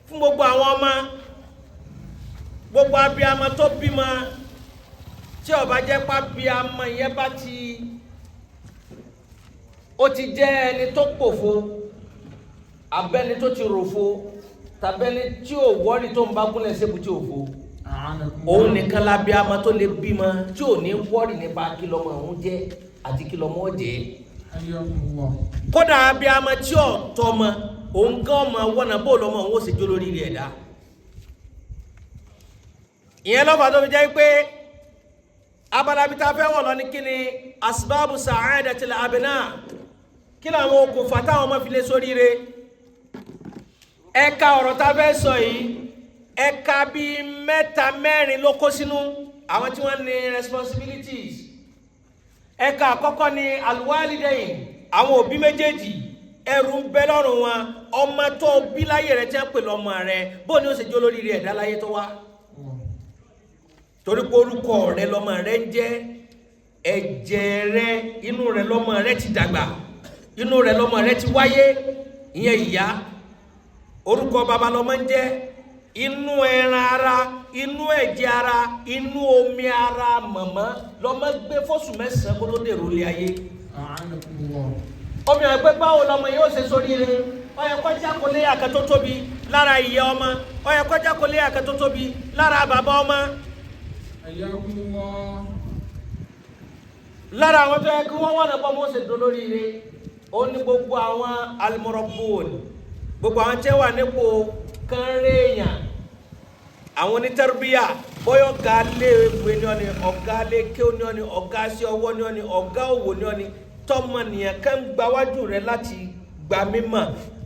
fún gbogbo àwọn ọmọ gbogbo abiyamọ tó bímọ tí ó bá jẹ́ pa abiyamọ yẹn bá ti ó ti jẹ́ ẹni tó pòfo abẹ́ni tó ti ròfo tàbẹ́ni tí ò wọ́rí tó ń bá gúnlẹ̀ sébù tí ò fo òun nìkan lábíamọ tó lè bímọ tí ò ní wọ́rí nípa kí lọ́mọ òun jẹ́ àti kí lọ́mọ jẹ́ kódà abiyamọ tí ò tọ́mọ òun gan ọmọ wọ́nà bó lọ́mọ òun ó sì jó lórí rẹ̀ dá ìyẹn lọ́fà tó fi jẹ́ pé abalabi ta fẹ́ wọ̀ lọ ní kí ni asbabu sa'adatil abna kí làwọn okùnfà táwọn ọmọ fi lè sóríire ẹ̀ka ọ̀rọ̀ ta fẹ́ sọ yìí ẹ̀ka bíi mẹ́ta mẹ́rin ló kó sínú àwọn tí wọ́n ní responsibilities ẹ̀ka àkọ́kọ́ ni alwalidain àwọn òbí méjèèjì ẹrù ń bẹ lọ́rùn wọn ọmọ tó bí láyé rẹ̀ tẹ́ pè lọ́mọ rẹ̀ bó ni ó ṣe jó lórí rẹ̀ ẹ̀dá láyé tó wá torí pé orúkọ rẹ̀ lọ́mọ rẹ̀ ń jẹ́ ẹ̀jẹ̀ rẹ̀ inú rẹ̀ lọ́mọ rẹ̀ ti dàgbà inú rẹ̀ lọ́mọ rẹ̀ ti wáyé ìyẹn ìyá orúkọ baba lọ́mọ ń jẹ́ inú ẹran ara inú ẹ̀jẹ̀ ara inú omi ara màmá lọ́mọ gbé fóṣù mẹ́sàn-án kó tó dèrò ilé ayé omi ẹgbẹ́ báwo lọ́mọ yóò ṣe sóríire ó yẹ kó jákòólé àkà tó tóbi lára ìyá ọmọ ó yẹ kó jákòólé àkà tó tóbi lára bàbá ọmọ lára àwọn tó yẹ kí wọ́n wọ́n lọ́pọ̀ mọ́ ṣe dolóríire ó ní gbogbo àwọn almorobon gbogbo àwọn tẹ́ wà nípò kánréèyàn àwọn onítẹ́rùbíyà bóyá ọ̀gá lé ìwé ní ọ́ni ọ̀gá lé ké ní ọ́ni ọ̀gá sí ọwọ́ ní ọ́ni ọ̀gá òwò ní ọ́ni tọ́mọ nìyẹn kán gba wájú rẹ láti gba mímọ̀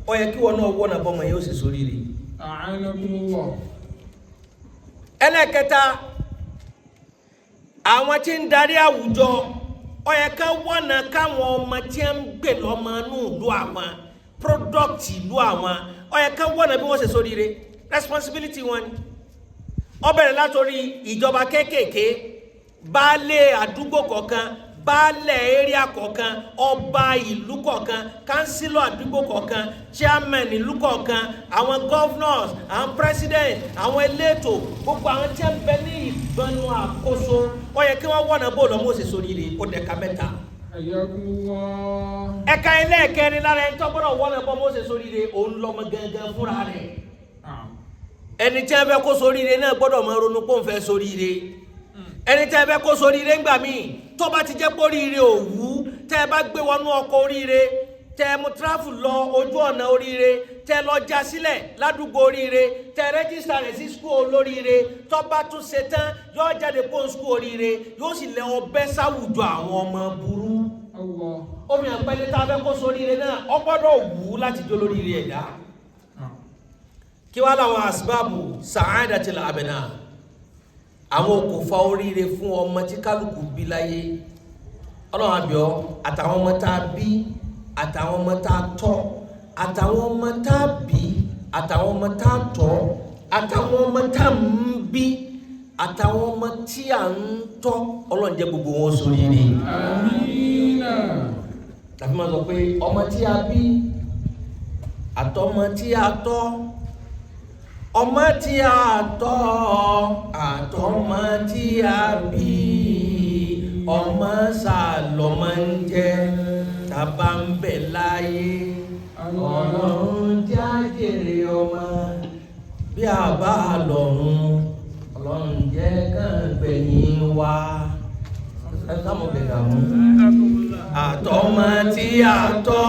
ó yẹ kí wọn náà wọ́n náà bọ́mọ yóò sì sóríire. ẹlẹ́kẹta àwọn tí ń darí àwùjọ ó yẹ ká wọ́n náà káwọn ọmọ tí ń gbè lọ́mọ inú ìlú àwọn product ìlú àwọn ó yẹ ká wọ́n náà bí wọ́n ṣe sóríire responsibility wọn ni ó bẹ̀rẹ̀ látòrí ìjọba kéékèèké baálé àdúgbò kọ̀ọ̀kan baálẹ̀ area kọ̀ọ̀kan ọba ìlú kọ̀ọ̀kan kánsílọ̀ àdúgbò kọ̀ọ̀kan chairman ìlú kọ̀ọ̀kan àwọn governors àwọn president àwọn elétò gbogbo àwọn tí ń bẹ ní ìgbọnú àkóso ó yẹ kí wọ́n wọ̀nà bó lọ́mọ́ ṣe sóríire ó dẹ̀ka mẹ́ta. ẹ̀ka ẹlẹ́ẹ̀kẹrin lára ẹni tó gbọ́dọ̀ wọ̀nà bó mọ́ ṣe sóríire òun lọ́mọ gangan fúnra rẹ̀ ẹni tí a fẹ́ kó sóríire náà gbọ́dọ̀ máa ronú pé òun fẹ́ sóríire ẹni tí a fẹ́ kó sóríire ńgbà míì tó bá ti jẹ́ pé oríire òwú tẹ́ ẹ bá gbé wọnú ọkọ̀ oríire tẹ́ ẹ mú tráfù lọ ojú ọ̀nà oríire tẹ́ ẹ lọ já sílẹ̀ ládùúgbò oríire tẹ́ ẹ rẹ́jísítà rẹ̀ sí skul olóríire tó bá tún ṣe tán yóò jáde pé òun skul oríire yóò sì lẹ ọbẹ̀ sáwùjọ àwọn ọmọ burú omi àpẹẹlẹ tá a fẹ́ kó sóríire náà ó gbọ́dọ̀ wù láti jó lóríire ẹ̀dá kí wá láwọn asbábù sa'adatil abna àwọn okùnfà oríire fún ọmọ tí kálukú bí láyé ọlọ́run àbíọ́ àtàwọn ọmọ tá a bí àtàwọn ọmọ tá a tọ́ àtàwọn ọmọ tá a bí àtàwọn ọmọ tá a tọ́ àtàwọn ọmọ tá a ń bí àtàwọn ọmọ tí a ń tọ́ ọlọ́run jẹ́ gbogbo wọn sóríire. Àmínà. tàbí máa sọ pé ọmọ tí a bí àtọmọ tí a tọ́ ọmọ tí a tọ́ àtọmọ tí a bí ọmọ sàlọ́mọ ń jẹ́ tàbá ń bẹ láyé ọlọ́run jájèrè ọmọ bí a bá lọ́run ọlọ́run jẹ́ kàn gbẹ̀yìn wa àtọmọ tí a tọ́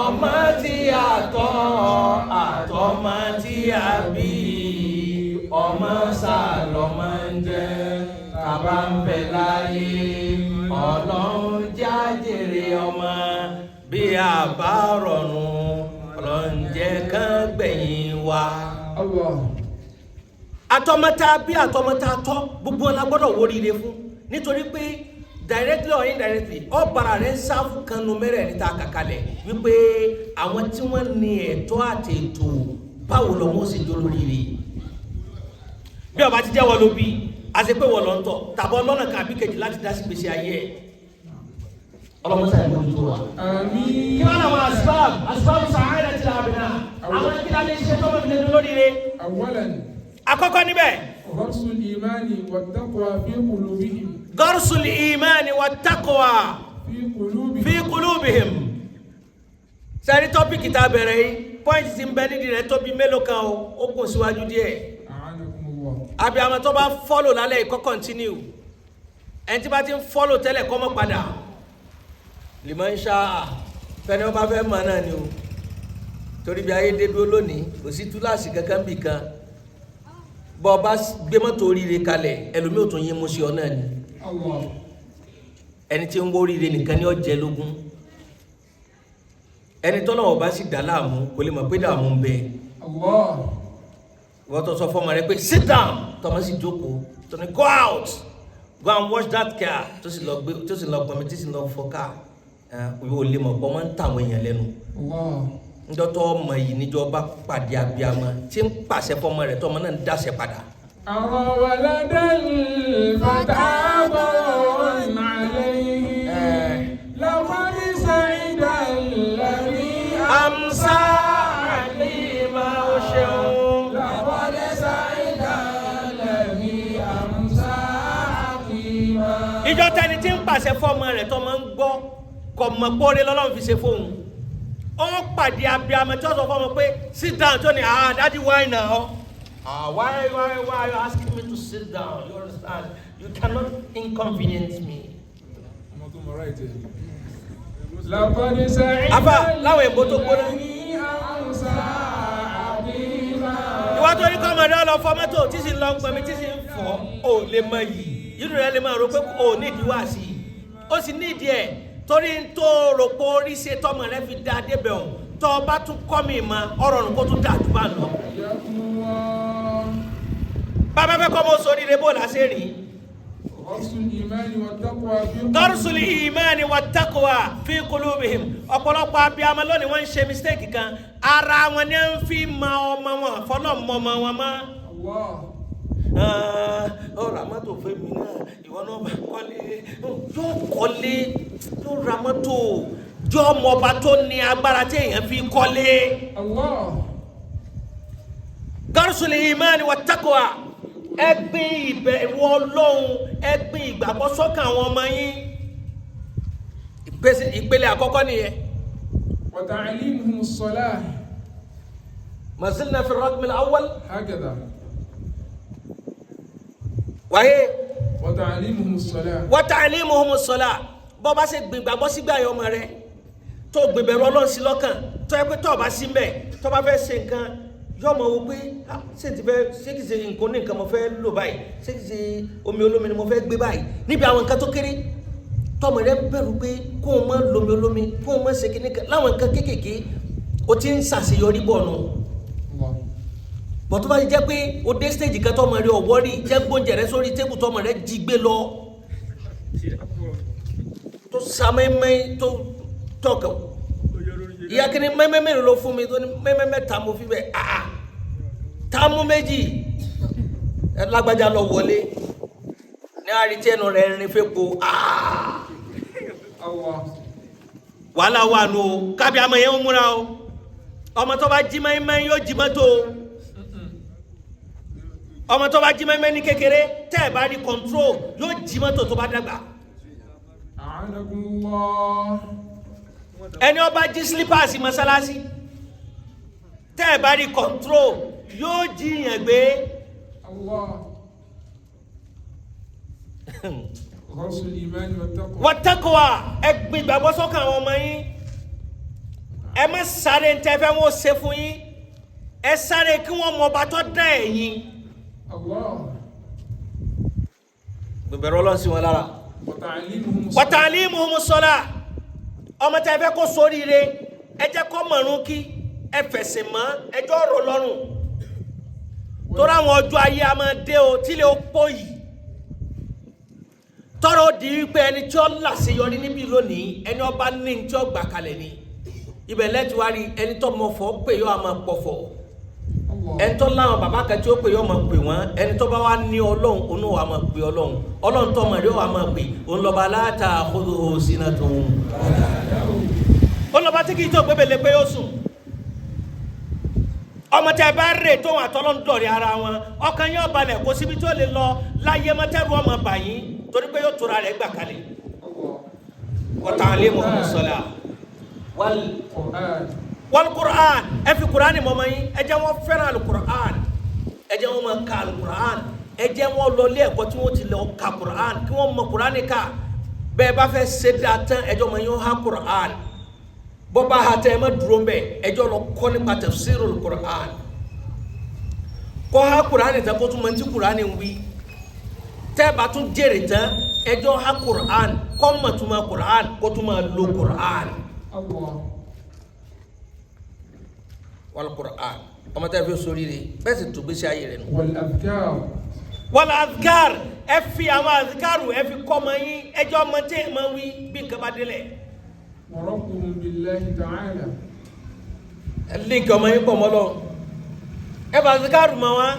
ọmọ tí a tọ́ àtọmọ tí a bí ọmọ sàlọ́mọ ń jẹ́ tàbá ń bẹ láyé ọlọ́run jájèrè ọmọ bí a bá rọrùn ọlọ́run jẹ́ kán gbẹ̀yìn wa. àtọmọ tá a bí àtọmọ tá a tọ́ gbogbo ọ̀la gbọ́dọ̀ wóríire fún nítorí pé directly or indirectly ọ̀bàrà rẹ̀ ń sáfù kanu mẹ́rẹ̀ níta kàkálẹ̀ wípé àwọn tí wọ́n ní ẹ̀tọ́ àti ètò báwo lọ́wọ́ sì jó lóríire bí ọba ti jẹ́ wọ́n ló bí àti pé wọ́n lọ ń tọ̀ tàbọ̀ lọ́nà kan àbí kejì láti dá sí gbèsè ayé ẹ̀ ọlọ́mọ sáyẹn mọ́ tó wa. آمين. kí wọ́n náà wọ́n asbab sa'adati al-abna àwọn kí lálẹ́ ṣe tọ́mọ fi lè lórí rẹ̀. أولا àkọ́kọ́ níbẹ̀. غرس الإيمان والتقوى في قلوبهم. garsul imani wa taqwa fi qulubihim. sẹ́ni tọ́pìkì tá a bẹ̀rẹ̀ yìí pọ́ìntì ti ń bẹ nídìí rẹ̀ tóbi mélòó kan o ó kún síwájú díẹ̀. أعانكم الله. àbí àwọn tó bá fọ́lò lálẹ́ ìkọ́ kọ́ntínú ẹni tí bá ti ń fọ́lò tẹ́lẹ̀ kọ́ mọ́ padà liman sha'a fẹ́ni wọ́n bá fẹ́ mọ̀ náà ni o torí bí ayé dé dúró lónìí kò sí túláàsì kankan bì kan bọ́ ọ bá gbé mọ́tò oríire kalẹ̀ ẹlòmíì ò tún yín mú sí ọ náà ni الله. ẹni tí ń wó oríire nìkan ni ó jẹ lógún ẹni tọ́lọ́ ọba sì dá láàmú kò lè mọ̀ pé dààmú ń bẹ الله. wọ́n tó sọ fọ́mọ rẹ pé sit down tọmọ sì jókòó tó ní go out go and wash that car tó sì lọ gbọmí tí sì lọ fọ car yóò lè mọ̀ pé wọ́n ń tàwọn èèyàn lẹ́nu الله. njọ́tọ́ ọmọ yìí níjọ́ bá pàdé abiyamọ tí ń pàṣẹ fọ́mọ rẹ̀ tọ́mọ náà ń dáṣẹ padà. أرى ولدا فتعاظم عليه لقد سعد الذي amsa alima oṣeun. لقد سعد الذي أمسى حكيما. ìjọ tẹni tí ń pàṣẹ fọ́mọ rẹ̀ tọ́mọ ń gbọ́ kò mọ̀ póore lọ́lọ́run fi ṣe fóun. ó pàdé abiyamọ tí wọ́n sọ fọ́mọ pé sit down tó ní daddy why now. Why are you asking me to sit down? You understand? You cannot inconvenience me. لقد سعد Afa, láwọn èbó tó gbóná. الذي أمسى حكيما. Ìwọ́n tó ní kọ́mọdé lọ fọ mọ́tò tí sì ń lọ pẹ̀mí tí sì ń fọ́ ò lè mọ yìí. Inú rẹ̀ lè máa rò pé ò nídìí wá sí i. Ó sì nídìí ẹ̀ torí ń tó rò pé orí ṣe tọmọ rẹ fi dá débẹ̀ ọ̀hún. Tọ́ ọ bá tún kọ́ mi mọ́ ọ̀rọ̀ ọ̀run kó tún dà jù bá lọ. Bàbá fẹ́ kọ́ mọ́ sórí rẹ̀ bó làṣẹ rí. غرس الإيمان والتقوى في Darsul imani wa taqwa fi qulubihim. Ọ̀pọ̀lọpọ̀ abiyamọ lónìí wọ́n ń ṣe mistake kan. Ara wọn ni ń fi ma ọmọ wọn fọlọ́ mọ ọmọ wọn mọ́. الله. Ó ra mọ́tò fún mi náà ìwọ náà bá kọ́lé yóò kọ́lé yóò ra mọ́tò jọ ọmọọba tó ní agbára tí èèyàn fi kọ́lé. الله. Darsul imani wa taqwa. Ẹ gbin ìbẹ̀rù Ọlọ́run, ẹ gbin ìgbàgbọ́ sọ́kàn àwọn ọmọ yín. Ìpele àkọ́kọ́ nìyẹn. وتعليمهم الصلاة ما زلنا في الرقم الأول هكذا. وهي وتعليمهم الصلاة. وتعليمهم الصلاة. bó bá ṣe gbin ìgbàgbọ́ sígbà yọ ọmọ rẹ tó gbin ìbẹ̀rù Ọlọ́run sí lọ́kàn tó yẹ pé tó bá sí mbẹ̀ tó bá fẹ́ ṣe nǹkan yóò mọ̀ wò pé ṣé kìí ṣe nǹkan ní nǹkan mo fẹ́ lò báyìí ṣé kìí ṣe omi olómi ni mo fẹ́ gbé báyìí níbi àwọn nǹkan tó kéré tọmọ rẹ bẹ̀rù pé kó o mọ lomi olómi kó o mọ ṣe kíní kan láwọn nǹkan kéékèèké o ti ń ṣàṣeyọrí bọ̀ nù. الله. bọ̀ tó bá ti jẹ́ pé o dé stage kan tọmọ rẹ ọ̀wọ́ rí jẹ́ gbóúnjẹ rẹ sórí tébù tọmọ rẹ jí gbé lọ tó sàmẹ́mẹ́ tó tọkàn ìyá kìíní mẹ́mẹ́ mẹ́rin ló fún mi tó ní mẹ́mẹ́ mẹ́ta mo fi bẹ́ẹ̀ táàmù méjì lágbájá lọ wọlé ní àrítí ẹnu rẹ̀ rin fẹ́po الله. wàhálà wà nù o kábí àmọ́ yẹn ń múra o ọmọ tó bá jí mẹ́mẹ́ yóò jí mọ́tò ọmọ tó bá jí mẹ́mẹ́ ní kékeré tẹ́ ẹ̀ bá rí control yóò jí mọ́tò tó bá dàgbà أعانكم الله. ẹni ó bá jí slippers mọ́sálásí tẹ́ ẹ̀ bá rí control yóò jí yẹn gbé. الله. غرس الإيمان والتقوى. wọ́tẹ́kọ̀wá ẹ gbin ìgbàgbọ́ sọ́kàn àwọn ọmọ yín ẹ má sáré ntẹ́fẹ́ wọn ṣe fún yín ẹ sáré kí wọ́n mọ ọba tó dá ẹ̀yin. الله. gbẹ̀bẹ̀rẹ̀ Ọlọ́run sí wọn lára. وتعليمهم الصلاة. wata'limuhum as-salah ọmọ tẹ́ fẹ́ kó sóríire ẹ jẹ́ kó mọ̀rún kí ẹ fẹ̀sìn mọ́ ẹjọ́ ọ̀rọ̀ lọ́rùn torí àwọn ọjọ́ ayé a máa dé o tílé ó pọ̀ yìí tọrọ di wípé ẹni tí ó láṣeyọrí níbí lónìí ẹni ọba ní tí ó gbà kalẹ̀ ni ibẹ̀ lẹ́tí wá rí ẹni tó mọ̀ fọ́ pé yóò máa pọ̀ fọ́ ẹni tó láwọn bàbá kan tí ó pè yọ máa pè wọ́n ẹni tó bá wá ní ọlọ́run òun wà máa pè ọlọ́run ọlọ́run tó mọ̀ rí wà máa pè òun lọ́ba láta àkóso sínú tó ń ọlọ́ba tí kì í tó gbébele pé ó sùn ọmọ tẹ bá rè tó wọn àtọ́lọ́ ń dọ̀rí ara wọn ọkàn yóò balẹ̀ kó síbi tó lè lọ láyé mọ́tẹ́rù ọmọ bàyín torí pé yóò tóra rẹ̀ gbà kalẹ̀ wọ́tá alẹ́ mọ̀ sọ́lá wal Qur'an ẹ fi Qur'an mọ́ mọ́ yín ẹ jẹ́ wọ́n fẹ́ràn al Qur'an ẹ jẹ́ wọ́n máa ka al Qur'an ẹ jẹ́ wọ́n lọ ilé ẹ̀kọ́ tí wọ́n ti lọ ka Qur'an kí wọ́n mọ Qur'an ká bẹ́ẹ̀ bá fẹ́ ṣe dáa tán ẹ jọ mọ yín ha Qur'an bọ́ba ha tẹ́ ẹ má dúró mbẹ́ ẹ jọ lọ kọ́ nípa tafsirul Qur'an kọ́ ha Qur'an tán kó tún mọ ti Qur'an wí tẹ́ bá tún jèrè tán ẹ jọ ha Qur'an kọ́ mọ̀ tún ma Qur'an kó tún ma lo Qur'an wal Qur'an ọmọ tẹ́ fi sórí rẹ̀ bẹ́ẹ̀ sì tó gbèsè ayé rẹ̀ nù. wal adhkar ẹ fi àwọn adhkaru ẹ fi kọ́ mọ yín ẹ jọ mọ tẹ́ ẹ mọ wí bí nǹkan bá délẹ̀. وربهم بالله تعالى link ọmọ yín pọ̀ mọ́ lọ ẹ bá zikaru mọ́ wọn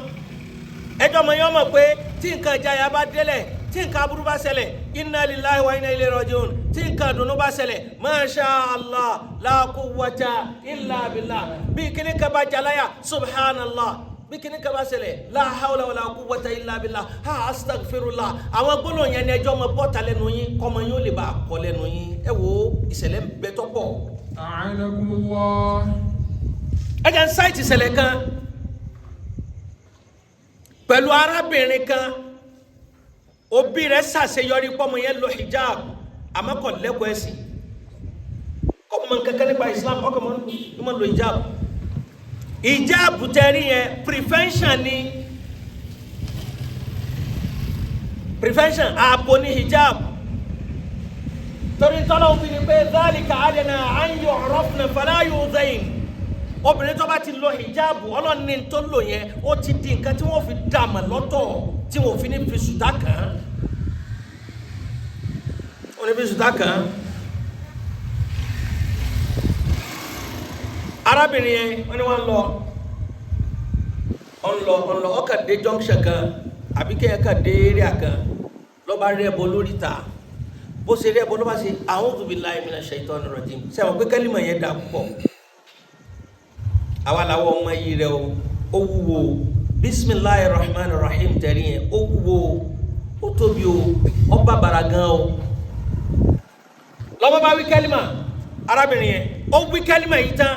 ẹjọ́ ọmọ yín ọmọ pé tí nǹkan ìjayà bá délẹ̀ tí nǹkan aburú bá ṣẹlẹ̀ inna lillahi wa inna ilayhi raji'un tí nǹkan ìdùnnú bá ṣẹlẹ̀ masha Allah la quwwata illa billah bí kíní kan bá jalaya subhanallah bí kíní kan bá ṣẹlẹ̀ la hawla wala quwwata illa billah ha astaghfirullah àwọn gbólóhùn yẹn ni ẹjọ́ ọmọ bọ́ta lẹ́nu yín kọ́mọ yín ó lè bá kọ́ lẹ́nu yín ẹ wo ìṣẹ̀lẹ̀ ń bẹ tọ́pọ̀. a'anakumullah. ẹ jẹ́ ń sáìtì ìṣẹ̀lẹ̀ kan pẹ̀lú arábìnrin kan òbí rẹ̀ ṣàṣeyọrí pọ́mọ yẹn lo hijab àmọ́ kò lẹ́kọ̀ọ́ ẹ̀sìn ọmọ kankan nípa Islam ọkọ̀ mọ́ lo hijab hijab tẹ́rí yẹn prevention ni prevention ààbò ní hijab torí tọ́lá òfin ni pé dhalika adna an yu'rafna fala yu'zain obìnrin tó bá ti lo hijab ọlọ́ni tó lò yẹn ó ti di nǹkan tí wọ́n fi dàmà lọ́tọ̀ tí wọ́n fi ní fi sùtá kàn án wọ́n ní fi sùtá kàn án arábìnrin yẹn wọ́n ní wọ́n lọ ọkà dé junction kan àbí kéèyàn kà dé area kan lọ́ba rẹ̀ bọ́ lórí ta bó ṣe rẹ̀ bọ́ lọ́ba ṣe a'udhu billahi minash shaitani rajim sẹ́wọ̀n pé kẹ́límà yẹn dà púpọ̀ àwa làwọn ọmọ yìí rẹ̀ ó wúwo bismillahir rahmanir rahim tẹ̀rí yẹn ó wúwo ó tóbi o ó bàbàrà gan o lọ́ba bá wí kẹ́límà arábìnrin yẹn ó wí kẹ́límà yìí tán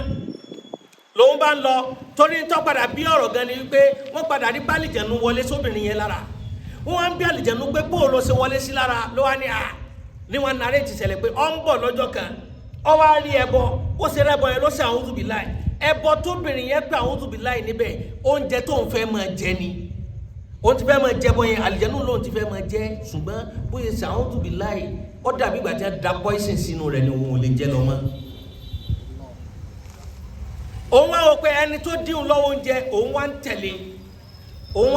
lòun bá ń lọ torí tó padà bí ọ̀rọ̀ gan ni wípé wọ́n padà rí bálìjẹ̀nu wọlé sóbìnrin yẹn lára wọ́n wá ń bí àlìjẹ̀nu pé bóò ló ṣe wọlé sí lára ló wá ní ní wọn nàrẹ́ ti ṣẹlẹ̀ pé ọ ń bọ̀ lọ́jọ́ kan ọ wá rí ẹbọ ó ṣe rẹ́bọ yẹn ló ṣe a'udhu billahi ẹbọ tóbìnrin yẹn pé a'udhu billahi níbẹ̀ oúnjẹ tó ń fẹ́ máa jẹ ni òun ti fẹ́ máa jẹ bọ yẹn àlìjẹ̀nu lòun ti fẹ́ máa jẹ ṣùgbọ́n bóyá ṣe a'udhu billahi ó dàbí ìgbà tí wọ́n da poison sínú rẹ̀ ni òun ò lè jẹ lọ mọ́ òun wá wò pé ẹni tó dín lọ́wọ́ oúnjẹ òun wá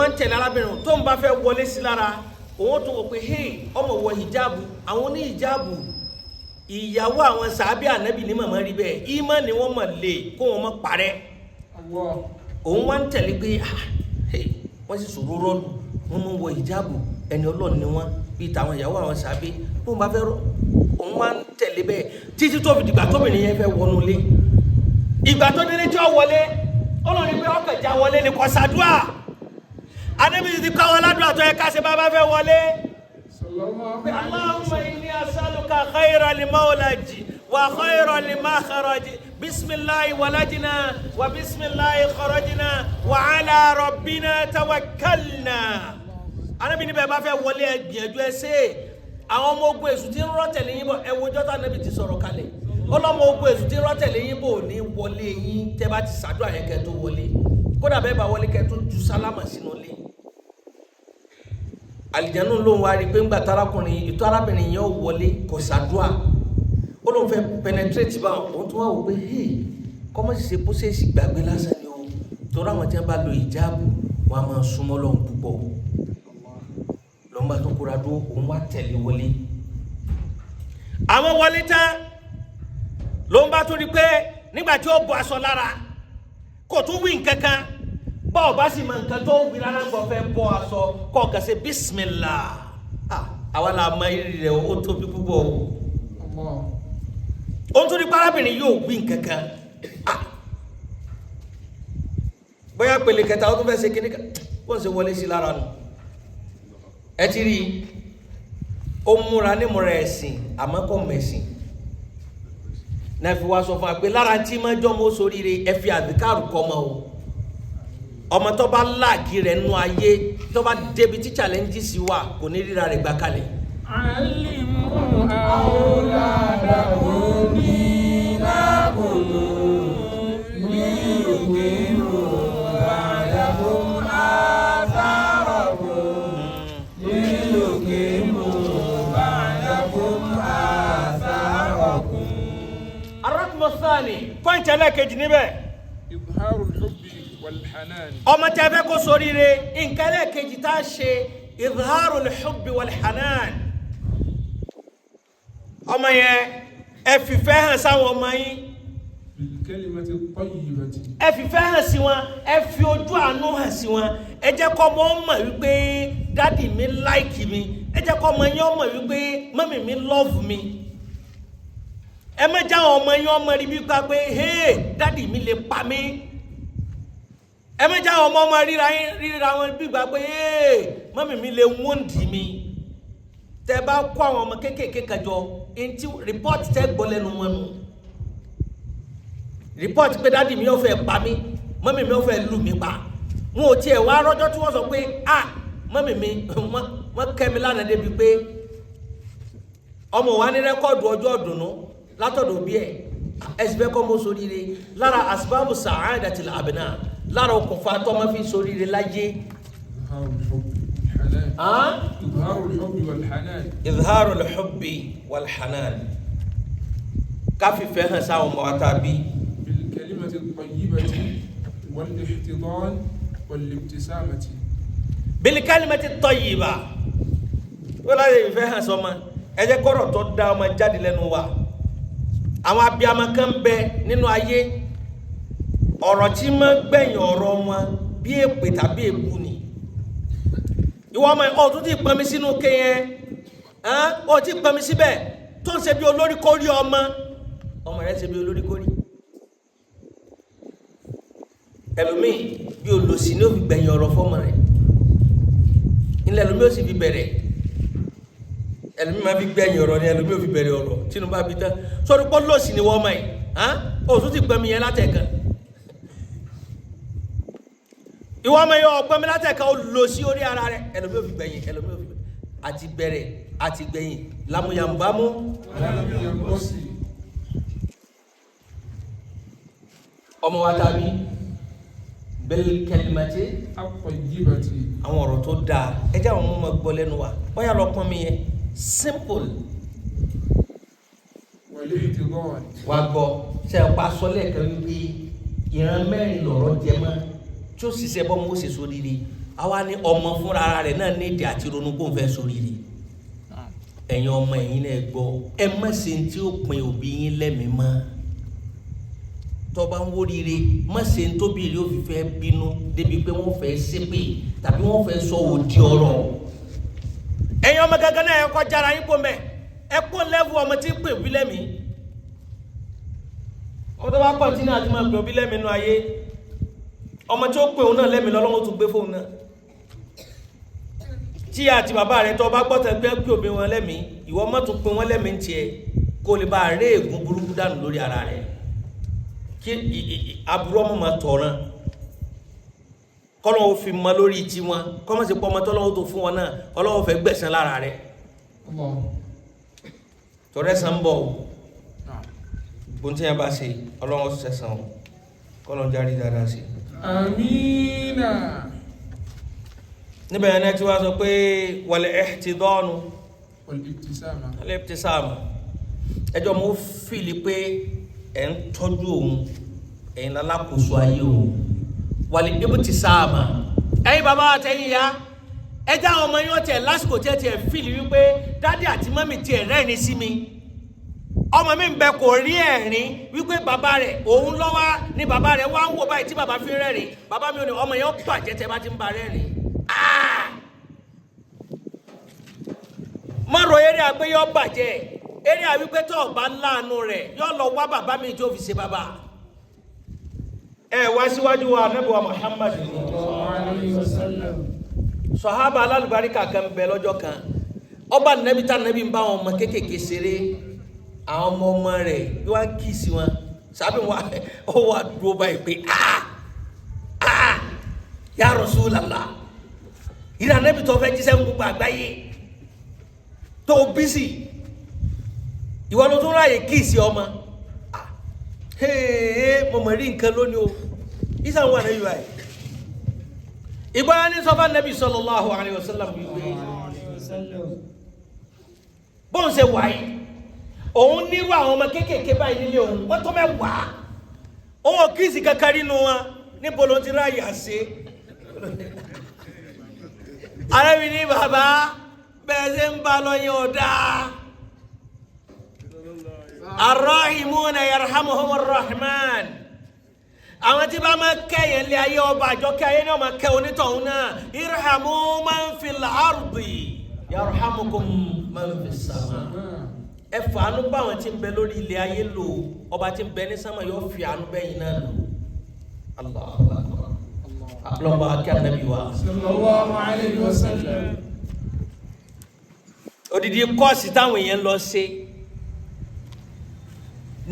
ń tẹ̀lé arábìnrin tó ń bá fẹ́ wọlé sí lára òun tó wò pé hey ọmọ wọ hijabu àwọn oní hijabu ìyàwó àwọn sàábì ànábì ní màmá rí bẹ́ẹ̀ ìmọ̀ ni wọ́n mọ̀ lè kó wọn mọ̀ parẹ́ òun wá ń tẹ̀lé pé wọ́n sì sòrò rọ́ọ̀lù wọ́n mọ̀ wọ hijabu ẹni ọlọ́ọ̀ni ni wọ́n bíi tàwọn ìyàwó àwọn sàábì tó ń bá fẹ́ òun wá ń tẹ̀lé bẹ́ẹ̀ títí tó fi dìgbà tóbìnrin yẹn fẹ́ wọnú ilé ìgbà tó délé tí ó wọlé ọlọ́run pé ọkọ̀ já wọlé ní kọsàdúà adébíyí ti kọ́ wọn ládùúgbà tó yẹ ká ṣe bá fẹ́ wọlé Allahumma inni as'aluka khayra al-mawlaji wa khayra al-makhraji bismillahi walajna wa bismillahi kharajna wa ala rabbina tawakkalna adébíyí bẹ́ẹ̀ bá fẹ́ wọlé ẹgbìyànjú ẹsẹ̀ àwọn ọmọ ogun èṣù tí ń rọ́tẹ̀lé yín bọ̀ ẹwọ́jọ́ tá anábì ti sọ̀rọ̀ kalẹ̀ ọlọ́mọ ogun èṣù tí rọ́tẹ̀lé yín bò ní wọlé yín tẹ́ bá ti ṣàdúrà yẹn kẹ́ tó wọlé kódà bẹ́ẹ̀ bá wọlé kẹ́ tó ju sálámà sínú ilé àlìjánu ló ń wá rí pé ńgbà tarakùnrin ètò arábìnrin yẹn ó wọlé kò ṣàdúrà ó lóun fẹ́ penetrate bá òun tó wá wò pé hey kọ́mọ́ sì ṣe bó ṣe sì gbàgbé lásán ni o torí àwọn tí wọ́n bá lo ìjáàbù wọn a máa súnmọ́ lọ́hùn púpọ̀ ló ń bá tó kóra dó òun wá tẹ̀lé wọlé àwọn wọlé tán ló ń bá tó rí pé nígbà tí ó bọ́ aṣọ lára kò tún wí nǹkankan báwo bá sì máa nǹkan tó wí rárá gbọ́ fẹ́ bọ́ aṣọ kọ́ ọ̀kan ṣe bismillah àwa la mọ ìrírí rẹ̀ ó tóbi púpọ̀ o ń tún ní parábìnrin yóò gbìn kankan bóyá pèlè kẹta ó tún fẹ́ ṣe kíní kan ó ń ṣe wọlé sí lára nù ẹ ti rí ó múra nímúra ẹ̀sìn àmọ́ kò mẹ̀sìn náà fi wá sọ fún wa pé lára tí máa jọ́ mọ́ sóríire ẹ fi àdìkárù kọ́ mọ́ o ọmọ tó bá láàgì rẹ̀ nú ayé tó bá débi tí challenges wà kò ní ríra rẹ̀ gbà kalẹ̀. alimu awoladakum dinakum liyukimu ba'dakum atharakum liyukimu ba'dakum atharakum. arákùnrin sani pọ́ǹtì ẹlẹ́kejì níbẹ̀. izharu al-hubbi wal-hanan. ọmọ tí a fẹ́ kó ṣoríire nǹkan ẹlẹ́kejì tá a ṣe izharu al-hubbi wal-hanan. ọmọ yẹn ẹ fìfẹ́ hàn sáwọn ọmọ yín. bil-kalimati at-tayyibati. ẹ fìfẹ́ hàn sí wọn ẹ fi ojú àánú hàn sí wọn ẹ jẹ́ kọ́ ọmọ mọ̀ wípé dádì mi láìkì mi ẹ jẹ́ kọ́ ọmọ yẹn mọ̀ wípé mọ́mì mi lọ́ọ̀fù mi. ẹ má já àwọn ọmọ yẹn ọmọ rí bí ká pé hey dádì mi lè pa mí. ẹ má já àwọn ọmọ ríra wọn bí gbà pé hey mọ́mì mi lè wọ́n dì mí. tẹ bá kó àwọn ọmọ kéékèèké kájọ ntí report tẹ gbọ́ lẹ́nu wọn nù report pé dádì mi ò fẹ́ pa mí mọ́mì mi ò fẹ́ lù mí pa wọn ò tiẹ̀ wá rọ́jọ́ tí wọ́n sọ pé mọ́mì mi wọ́n kẹ́ mi lánàá débi pé ọmọ wa ní rẹ́kọ́ọ̀dù ọjọ́ ọ̀dùnnú látọ̀dọ̀ bí ẹ̀ ẹ̀sìn bẹ́ẹ̀ kọ́ mọ́ sóríire lára asbabu sa'adatil abna lára okùnfà tó máa fi sóríire láyé. izharu al-hubbi wal-hanan. izharu al-hubbi wal-hanan káfí fẹ́ hàn sáwọn ọmọ wa tàbí. bil-kalimati at-tayyibati wal-ihtidan wal-ibtisamati. bil-kalimati at-tayyiba wọ́n láti fẹ́ hàn sọ́mọ ẹ jẹ́ kọ́rọ̀ tó dá ọmọ jáde lẹ́nu wa àwọn abiyamọ kan bẹ nínú ayé ọ̀rọ̀ tí máa gbẹ̀yìn ọ̀rọ̀ wọn bí èpè tàbí ègbú ni ìwọ ọmọ ọ̀tún tí pọnmi sínú kéyẹn ó ti pọnmi síbẹ̀ tó ń ṣe bí olórí kórí ọmọ rẹ̀ ṣe bí olórí kórí ẹlòmíì bí olòṣì ní ó fi gbẹ̀yìn ọ̀rọ̀ fọ́mọ rẹ̀ ilẹ̀ ẹlòmíì ó sì fi bẹ̀rẹ̀ ẹlòmíì máa fi gbẹ̀yìn ọ̀rọ̀ ni ẹlòmíì ò fi bẹ̀rẹ̀ ọ̀rọ̀ tínú bá fi tán sọ́dún pọ́ lòṣì ni wọ́n mọ̀ yìí òtún ti pọnmi yẹn látẹ̀kan ìwọ ọmọ yẹn ọgbọ́n mi látẹ̀kan ó lò sí orí ara rẹ̀ ẹlòmíì ò fi gbẹ̀yìn ẹlòmíì ò fi àti bẹ̀rẹ̀ àti gbẹ̀yìn lámúyàmbámú ọmọ wa tàbí bil kalimati at-tayyibati. àwọn ọ̀rọ̀ tó dáa ẹjẹ́ àwọn ọmọ gbọ́ lẹ́nu wa wọ́n yà lọ pọ́n mi yẹn simple wal-ihtidan. wà gbọ́ ṣe pa sọlẹ̀ kan wípé ìran mẹ́rin lọ̀rọ̀ jẹ mọ́ tí ó ṣiṣẹ́ bọ́ mọ́ ó ṣe sóríire àwa ní ọmọ fúnra rẹ̀ náà ní èdè àti ronú kó n fẹ́ sóríire ẹ̀yin ọmọ ẹ̀yin náà gbọ́ ẹ má ṣe tí ó pin òbí yín lẹ́mìí mọ́ tọba ń wóríire má ṣe ń tóbi rí òfin fẹ́ bínú débi pé wọ́n fẹ́ ṣépè tàbí wọ́n fẹ́ sọ òdì ọ̀rọ̀ ẹ̀yin ọmọ gángan náà ẹ kọjá ara yín kó mẹ́ ẹ kó lẹ́fù ọmọ tí ń pè òbí lẹ́mìí ọmọ tó bá kọ̀ntínú àti máa pè òbí lẹ́mìí nínú ayé ọmọ tí ó pè òun náà lẹ́mìí lọ́lọ́wọ́ tó gbé fóun náà tí àti bàbá rẹ̀ tó bá gbọ́tẹ̀ pé pè òbí wọn lẹ́mìí ìwọ má tún pè wọ́n lẹ́mìí tiẹ̀ kó lè bá ré ègún burúkú dànù lórí ara rẹ̀ kí aburú ọmọ máa tọ̀ràn kọ́lọ́wọ́ fi mọ lórí tí wọn kọ́mọ̀ sí pọ́ ọmọ tọ́lọ́wọ́ tó fún wọn náà ọlọ́wọ́ fẹ́ gbẹ̀san lára rẹ̀ tọ́rẹ́sàn bọ̀ gbóntí yẹn bá ṣe ọlọ́wọ́ sẹ́sàn kọ́lọ́wọ́ járí dáadáa sí amina. níbẹ̀ yẹn tí wọ́n sọ pé wal-ihtidanu wal-ibtisama. wal-ibtisama ẹjọ́ mo fìlì pé ẹ̀ ń tọ́jú òun ẹ̀yin alákòóso ayé òun wal-ibtisama ẹ̀yin bàbá àtẹ̀yìn ya ẹjọ́ àwọn ọmọ yóò tẹ̀ lásìkò tí ẹ ti ẹ̀ fìlì wípé dádì àti mọ́mì ti ẹ̀ rẹ́rìn sí mi ọmọ mi ń bẹ kò rí ẹ̀rín wípé bàbá rẹ̀ òun lọ́wọ́ ni bàbá rẹ̀ wá ń wò báyìí tí bàbá fi rẹ́rìn bàbá mi ò ní ọmọ yẹn ó bàjẹ́ tẹ́ bá ti ń ba rẹ́rìn. má ro eré àgbé yọ bàjẹ́ eré àwípé tó ọba láàánú rẹ̀ yọ lọ wá bàbá mi tí ó fi ṣe bàbá. ẹ wá síwájú wa Ànábì wa Muhammad sọ̀hábà alálùbáríkà kan bẹ lọ́jọ́ kan ọba nẹ́bí tá nẹ́bí ń bá àwọn ọmọ kéékèèké ṣeré àwọn ọmọ rẹ̀ yóò wá kí sí wọn sábẹ́ wa ó wà dúró báyìí pé ya Rasulullah ìrìn ànẹ́bí tó fẹ́ jíṣẹ́ gbogbo àgbáyé tó bísí ìwọ ló tún ráàyè kí sí ọmọ mo mọ̀ rí nǹkan lónìí o ìsàn wà lẹ́yìn báyìí ìgbà ní sọfà nẹ́bí sallallahu alaihi wasallam wípé bóun ṣe wáyé òun nírú àwọn ọmọ kéékèèké báyìí nílé òun wọ́n tó mẹ́wàá òun kìsì kankan nínú wọn níbo ló ti ráyè àṣẹ. arábìnrin bàbá bẹ́ẹ̀ ṣe ń bá lọ yẹn ọ̀dà arrahimuna yarhamuhumur rahman àwọn tí bá máa kẹ́yìn lé ayé ọba àjọkẹ́ ayé náà máa kẹ́ onítọ̀hún náà irhamu man fil ardi yarhamukum man fis sama. ẹ fàánú bá àwọn tí ń bẹ lórí ilé ayé lò ọba tí ń bẹ ní sámà yóò fi àánú bẹ́yìn náà lò. Allahu akbar lọ́ba akẹ́ ànábì wa. sallallahu alayhi wa sallam. odidi kọ́ọ̀sì táwọn èèyàn lọ ṣe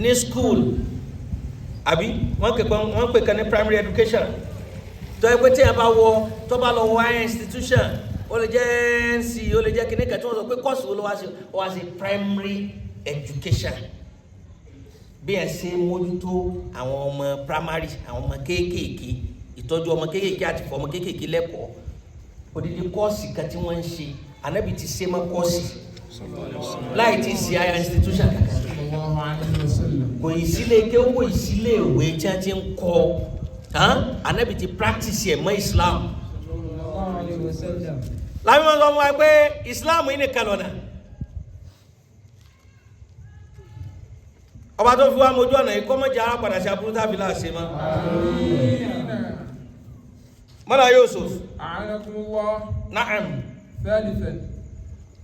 ní school àbí wọ́n pè kan ní primary education tó yẹ pé tí a bá wọ tó bá lọ wọ higher institution ó lè jẹ́ NC ó lè jẹ́ kíní kan tí wọ́n sọ pé kọ́ọ̀sì wo ló wá sí primary education bí ẹ ṣe mójútó àwọn ọmọ primary àwọn ọmọ kéékèèké ìtọ́jú ọmọ kéékèèké àti fọmọ kéékèèké lẹ́kọ̀ọ́ odidi kọ́ọ̀sì kan tí wọ́n ń ṣe ànábì ti ṣe mọ́ kọ́ọ̀sì láì tí ì sí higher institution kankan kò ìsílẹ̀ kéwọ́ kò ìsílẹ̀ ìwé tí wọ́n ti ń kọ́ ànábì ti practice ẹ̀ mọ́ Islam lábí wọn sọ fún wa pé Islam yìí nìkan lọ́nà ọba tó fi wá mojú ọ̀nà yìí kọ́ mọ́jà ara padà sí aburú tàbí láàṣẹ mọ́ mọ́lá Yusuf na'am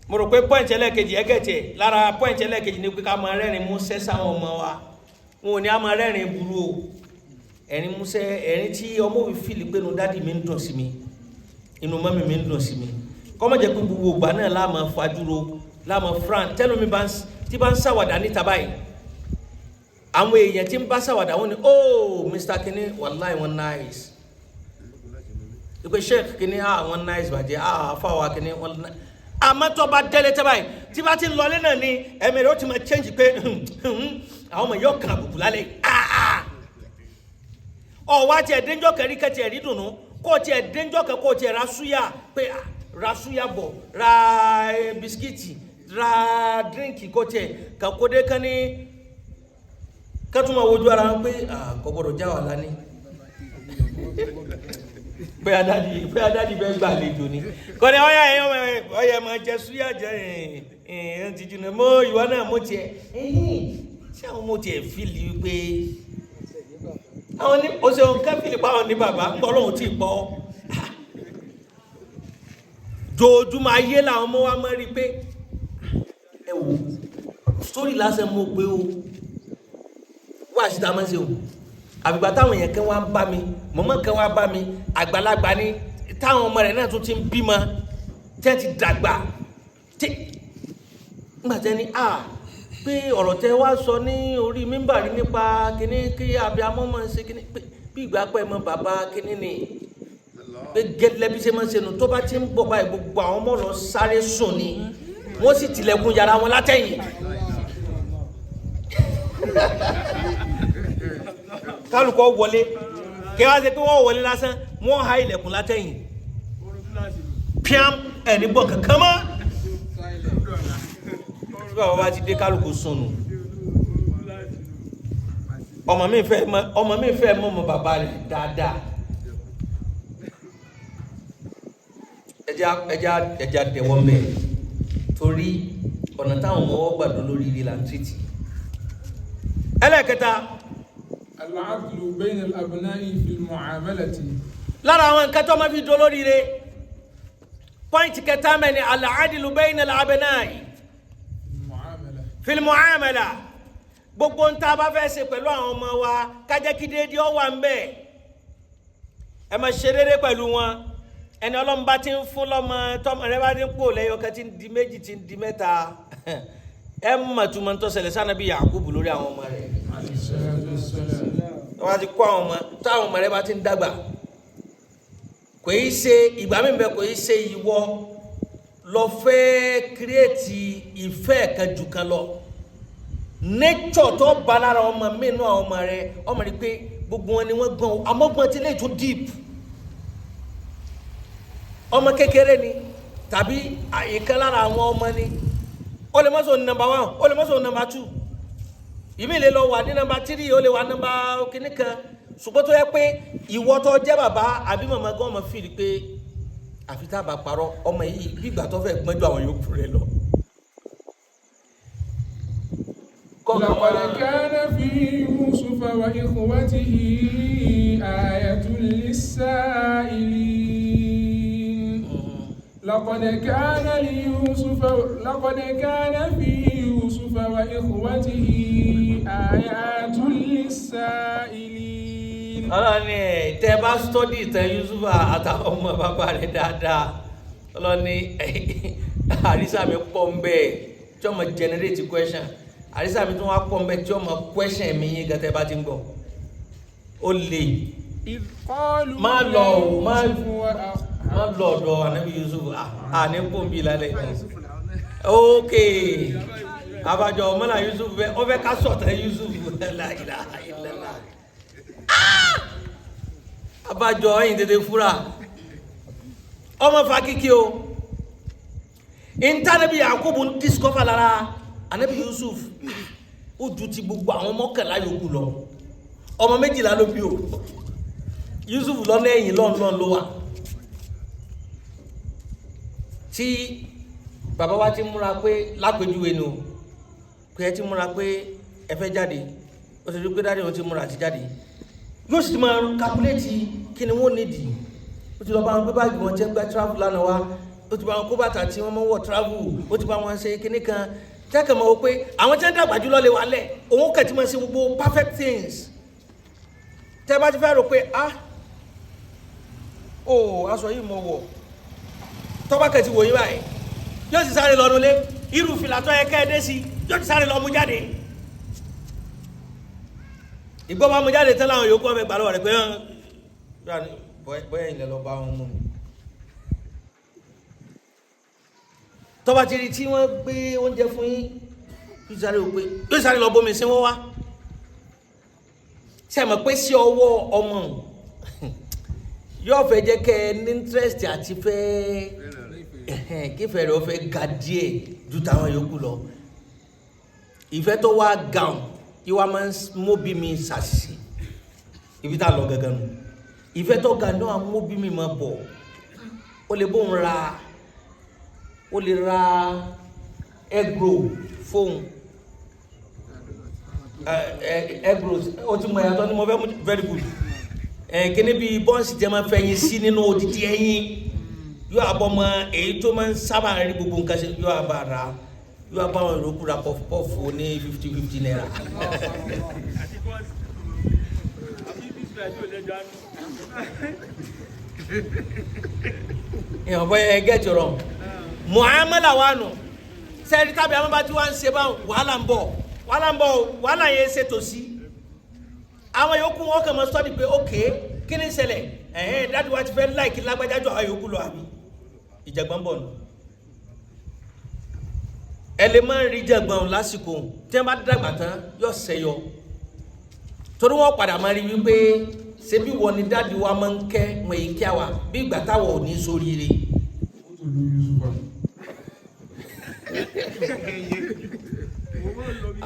mo rò pé pọ́ǹtì ẹlẹ́kejì ẹgẹ́tẹ̀ lára pọ́ǹtì ẹlẹ́kejì ní pé ká máa rẹ́rìn músẹ́ sáwọn ọmọ wa wọn ò ní a máa rẹ́rìn burú o ẹ̀rín músẹ́ ẹ̀rín tí ọmọ òfin fìlì pé inú dádì mi ń dùn sí mi inú mọ́mí mi ń dùn sí mi kọ́mọ̀ jẹ́ pé gbogbo ìgbà náà láàmà fajúro láàmà fran tẹ́lómi tí bá ń ṣàwàdà níta báyìí àwọn èèyàn tí ń bá ṣàwàdà wọn ni oh Mr. Kini wàláì wọn nice ìpè Sheikh Kini wọn nice bàjẹ́ àfàwà Kini wọn nice àmọ́ tó bá délé tẹ́ báyìí tí bá ti lọlé náà ni ẹ̀mí rẹ̀ ó ti máa change pé àwọn ọmọ yóò kàn àbùkù lálẹ́ ọ̀wá tiẹ̀ dénjọ́ kẹrí kẹ́tì ẹ̀rí dùnú kó tiẹ̀ dénjọ́ kẹ́ kó tiẹ̀ ra súyà pé ra súyà bọ̀ ra bisikíìtì ra dírínkì kó tiẹ̀ kà kó dé kán ní kẹ́tùmọ̀ wojú ara wọn pé kò gbọdọ̀ já wà lání pé adádi bẹ́ẹ̀ gbà àlejò ni kọ́ni ọ̀yà máa jẹ súyà jẹ ẹ̀ẹ́n ti jùlọ mọ́ ìwọ náà mo tiẹ̀ ṣé àwọn mo tiẹ̀ fìlì wípé àwọn ní oṣù kẹfìlì pàwọn ní bàbá ń bọ́ lóhun tí ì pọ́ jòjúmọ́ ayé làwọn ọmọ wa máa rí pé ẹ wò sórí lásán mo gbé o wá síta máa ń ṣe o àbígbà táwọn èèyàn kan wá ń bá mi mọ̀mọ́ kan wá bá mi àgbàlagbà ni táwọn ọmọ rẹ̀ náà tún ti ń bímọ tẹ́ ti dàgbà tí nígbà tẹ́ ni pé ọ̀rọ̀ tẹ́ wá sọ ní orí mímbàrí nípa kíní kí abiyamọ máa ń ṣe kíní pé bí ìgbà pẹ́ mọ bàbá kíní ni pé gẹ́lẹ́ bí ṣe máa ń ṣe nù tó bá ti ń bọ̀ báyìí gbogbo àwọn ọmọ lọ sáré sùn ni wọ́n sì tilẹ̀kùn yàrá wọn látẹ̀yìn kálukọ wọlé kí wá ṣe pé wọ́n wọlé lásán wọ́n ha ilẹ̀kùn látẹ̀yìn píám ẹni bọ̀ kankan mọ́ tí bàbá bá ti dé kálukú sùnù ọmọ mi fẹ́ mọ́ bàbá rẹ̀ dáadáa ẹja dẹ̀wọ́ mẹ́ torí ọ̀nà táwọn ọmọ wọ́n gbàdúrà lórí ilé là ń tìtì ẹlẹ́kẹta العدل بين الأبناء في المعاملة lára àwọn nǹkan tó máa fi dolóríire pọ́ìntì kẹta mẹ́ni al-adlu bayna al-abna'i المعاملة fil mu'amala gbogbo ń tá bá fẹ́ ṣe pẹ̀lú àwọn ọmọ wa ká jẹ́ kí déédéé ó wà ń bẹ̀ ẹ máa ṣe déédéé pẹ̀lú wọn ẹni Ọlọ́run bá ti ń fún lọ́mọ tọ́mọ rẹ bá ti ń pò lẹ́yọ kan tí ń di méjì tí ń di mẹ́ta ẹ mọ̀ tó máa ń tó ṣẹlẹ̀ sànàbí Yakubu lórí àwọn ọmọ rẹ̀ عليه الصلاة والسلام wọ́n bá ti kó àwọn ọmọ táwọn ọmọ rẹ bá ti ń dàgbà kò í ṣe ìgbà mi bẹ kò í ṣe ìwọ lọ fẹ́ kírètì ìfẹ́ kan jù kan lọ nature tó bá lára ọmọ mi nú àwọn ọmọ rẹ ọmọ rẹ pé gbogbo wọn ni wọ́n gbọ́n amọ́gbọ́n tí lè tún deep ọmọ kékeré ni tàbí ìkan lára àwọn ọmọ ni ó lè má sọ number 1 ó lè má sọ number 2 ìmí lè lọ wà ní number 3 ó lè wà number kìíní kan ṣùgbọ́n tó yẹ pé ìwọ tó jẹ́ bàbá àbí màmá gan ọmọ fìlì pé àfi tá a bá parọ́ ọmọ yìí bí ìgbà tó fẹ́ gbọ́njú àwọn yòókù rẹ lọ. لقد كان في يوسف وإخوته آية للسائلين لقد كان في يوسف وإخوته آيات للسائلين. ọlọ́ni tẹ́ bá stọ́dì ìtàn Yusufa àtàwọn ọmọ bàbá rẹ̀ dáadáa ọlọ́ni àrísà mi pọ̀ ń bẹ́ẹ̀ tí ọmọ generate question àrísà mi tún wá pọ̀ ń bẹ́ẹ̀ tí ọmọ question mi yín gẹ́tẹ́ bá ti ń gbọ́ ó lè má lọ ọ̀dọ̀ ànábì Yusuf àní pòǹbì lálẹ́ ok abájọ ọmọlá Yusuf bẹ́ẹ̀ ó fẹ́ ká sọ̀tàn Yusuf la ilaha illallah abájọ ẹ̀yìn tètè fúra ọmọ fakíkí o ìntànàbí Yakubu ń discover lára ànábì Yusuf ó ju ti gbogbo àwọn mọ́kànlá yòókù lọ ọmọ 12 ló bí o Yusuf lọ́nà ẹ̀yìn lọ́nà ló wà tí bàbá wa ti múra pé lápèjúwe ni o pé ẹ ti múra pé ẹ fẹ́ jáde ó ti rí pé dáadé wọn ti múra àti jáde yóò sì máa calculate kí ni wọ́n nídìí ó ti lọ bá wọn gbé báàgì wọn jẹ́ gbá travel lánàá wa ó ti bá wọn kó bàtà tí wọ́n máa wọ̀ travel ó ti bá wọn ṣe kinní kan tẹ́kẹ̀ mọ́ pé àwọn tí wọ́n dàgbà jùlọ lè wà lẹ̀ òun kẹ̀ tí wọ́n ṣe gbogbo perfect things tẹ́ bá ti fẹ́ rò pé aṣọ yìí mọ̀ wọ̀ tọ́ba kẹ̀ ti wò yín báyìí yóò sì sáré lọ́nu lé irú fìlà tó yẹ kẹ́ẹ̀dé sí yóò ti sáré lọ mú jáde ìgbọ́ bá mú jáde tẹ́lẹ̀ àwọn yòókù ọmọ ìgbàlọ́wọ́ rẹ̀ pé bóyá ilẹ̀ lọ bá wọn mú mi tọ́ba ti rí tí wọ́n gbé oúnjẹ fún yín yóò sáré lọ bómi sí wọ́n wá ṣe mọ̀ pé sí ọwọ́ ọmọ yóò fẹ́ jẹ́ kẹ́ ẹ ní interest àti fẹ́ kífẹ́ rẹ̀ ó fẹ́ ga díẹ̀ ju táwọn yòókù lọ ìfẹ́ tó wá gàùn ìwà máa ń mú bí mi ṣàṣìṣe ibi tá a lọ gangan nù ìfẹ́ tó ga náà mú bí mi máa bọ̀ ó lè bóun ra ó lè ra egro fóun egro ó ti mọ ìyàtọ̀ ní mo fẹ́ mú very good kíní bíi bọ́ǹsì jẹ́ máa fẹ̀yìn sí nínú odidi ẹyin yóò abọ́ mọ èyí tó máa ń sábà rí gbogbo nǹkan ṣe yóò abá ra yóò abá wọn ìrókù ra pọfupọfu ní 50 naira. ìyàn bọ́ yẹ gẹ́tì rọ muhammadu awanu sẹ́ẹ̀dì tàbí àwọn bá tí wọ́n ń ṣe bá wàhálà ń bọ̀ wàhálà yẹn ṣe tòsí àwọn yòókù wọn kàn mọ́ sọ́ọ́dì pé ókè kí ni ṣẹlẹ̀ dájú wa ti fẹ́ láìkí lágbájájọ́ àwọn yòókù lọ àbí ìjàgbọ́n bọ̀ nù ẹ lè má rí jàgbọ́n lásìkò tí wọ́n bá dàgbà tán yóò ṣẹyọ torí wọ́n padà máa rí wípé ṣé bí wọ́n ní dájú wa máa ń kẹ́ wọ́n yìí kí àwa bí ìgbà táwọn ò ní sóríire.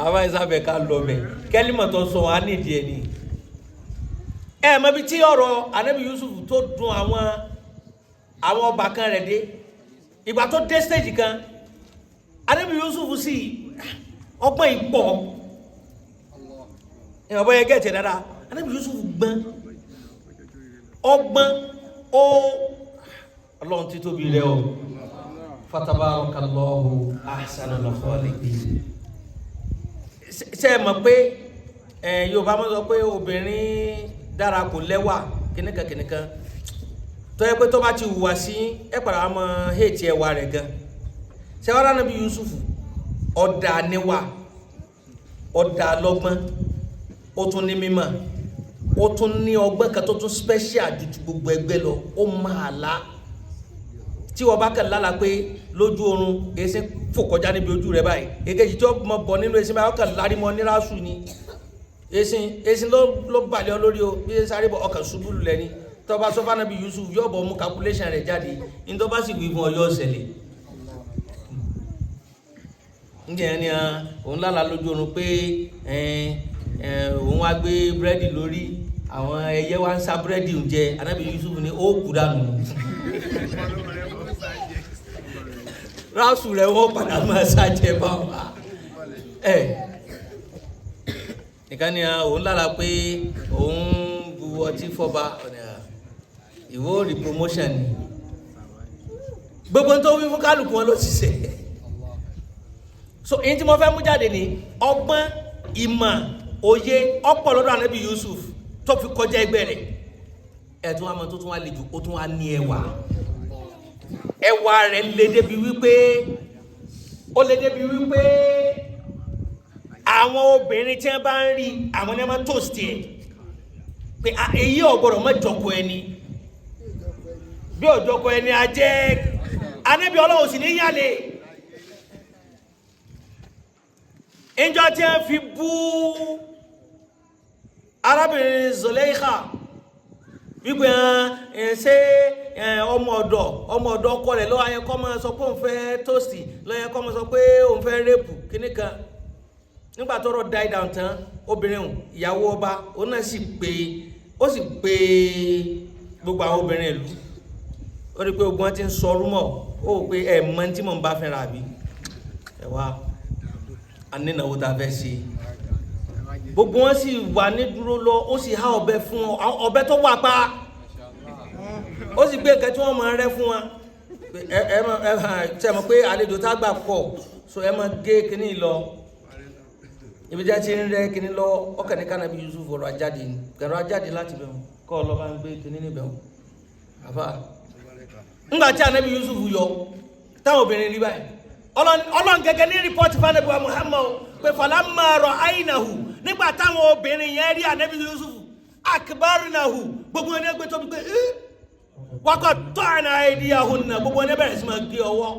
àwọn ìsàbẹ̀ ká lọ mẹ́ kẹ́límọ̀tò sọ wá nídìí ẹ̀ ni mọ̀bí tí ọ̀rọ̀ Ànábì Yusuf tó dùn àwọn ọba kan rẹ̀ dé ìgbà tó dé stage kan Ànábì Yusuf sì ọgbọ́n ìpọ̀ ìwọ̀n bọ́ yẹ gẹ́ẹ̀tì dáadáa Ànábì Yusuf gbọ́n ọgbọ́n ó Ọlọ́run tí tóbi rẹ̀ o fatabarakallahu ahsanul khaliqin. Ṣé ẹ mọ̀ pé Yorùbá máa sọ pé obìnrin dára kò lẹ́wà kìnnìkan tó yẹ pé tó bá ti hùwà sí ẹ padà wá máa hate ẹwà rẹ̀ gan. Ṣé wàá Ànábì Yusuf ọ̀dà níwà ọ̀dà lọ́gbọ́n ó tún ní mímọ̀ ó tún ní ọgbọ́n kan tó tún special ju gbogbo ẹgbẹ́ lọ ó máa la tí wọ́n bá kàn lálàá pé lójú oorun èsì fò kọjá níbi ojú rẹ̀ báyìí èkejì tí ó mọ bọ̀ nínú èsì báyìí ọkàn lárí mọ́ nírasù ni èsì ló balẹ̀ ọ lórí o bí ẹ sáré bọ̀ ọkàn ṣubú lulẹ̀ ni tó bá sọ fún Ànábì Yusuf yóò bọ̀ mú calculation rẹ̀ jáde ní tó bá sì wí fún ọ yóò ṣẹlẹ̀ ǹjẹ́ ni òun lálàá lójú oorun pé òun wá gbé búrẹ́dì lórí àwọn ẹyẹ wá ń sá búrẹ́dì oúnjẹ Ànábì Yusuf ní ó kú dànù ráṣù rẹ̀ wọ́n padà máa ṣàjẹ́ bá wà nìkan ni òun lára pé òun bu ọtí fọba ìwọ rí promotion ni gbogbo tó wí fún kálukú wọn ló ti ṣe so èyí tí mo fẹ́ mú jáde ní ọgbọ́n ìmọ̀ òye ọ̀pọ̀ lọ́dọ̀ Ànábì Yusuf tó fi kọjá ẹgbẹ́ rẹ̀ ẹ̀tún àmọ́ tó tún wá le jù ó tún wá ní ẹwà rẹ̀ lè débi wípé àwọn obìnrin tí wọ́n bá ń rí àwọn ní wọ́n toast ẹ̀ pé èyí ọ̀gbọ̀rọ̀ mọ́ jọkọ ẹni bí ọ̀jọkọ ẹni ajẹ́ Ànábì Ọlọ́run sì ní yàlẹ̀ ìjọ tí wọ́n fi bú arábìnrin Zulaikha wípé ṣé ọmọ ọ̀dọ̀ ọkọ rẹ̀ ló ayẹ kọ́ máa sọ pé òun fẹ́ tóòsì lọ́yẹ kọ́ máa sọ pé òun fẹ́ rẹ́pù kíní kan nígbà tó rọ̀ die down tán obìnrin ìyàwó ọba òun náà sì pé gbogbo àwọn obìnrin ìlú ó rí pé ogun ti ń sọ rúmọ̀ ó pé mọ́ tí mò ń bá fẹ́ra àbí ẹ̀wà anínáwó tá a fẹ́ ṣe gbogbo wọn sì wà ní dúró lọ ó sì há ọ̀bẹ fún ọ̀bẹ tó wà pa ó sì gbé nǹkan tí wọ́n máa rẹ́ fún wa ṣe mọ̀ pé àlejò tá gbà pọ̀ so ẹ máa gé kínní lọ ibi tí a ti ń rẹ́ kínní lọ ọkàn ní Ànábì Yusuf ọ̀rọ̀ ajáde láti bẹ̀ wọn kọ́ ọ lọ́ bá ń gbé kínní níbẹ̀ wọn àfà ńgbà tí Ànábì Yusuf yọ táwọn obìnrin rí báyìí Ọlọ́run gẹ́gẹ́ ní rìpọ́tì fún Ànábì wa Muhammad pé falamma ra'aynahu nígbà táwọn obìnrin yẹn rí Ànábì Yusuf akbarnahu gbogbo ẹni ẹgbẹ́ tó bí pé waqatta'na aydiyahunna gbogbo ẹni bẹ̀rẹ̀ sí máa gé ọwọ́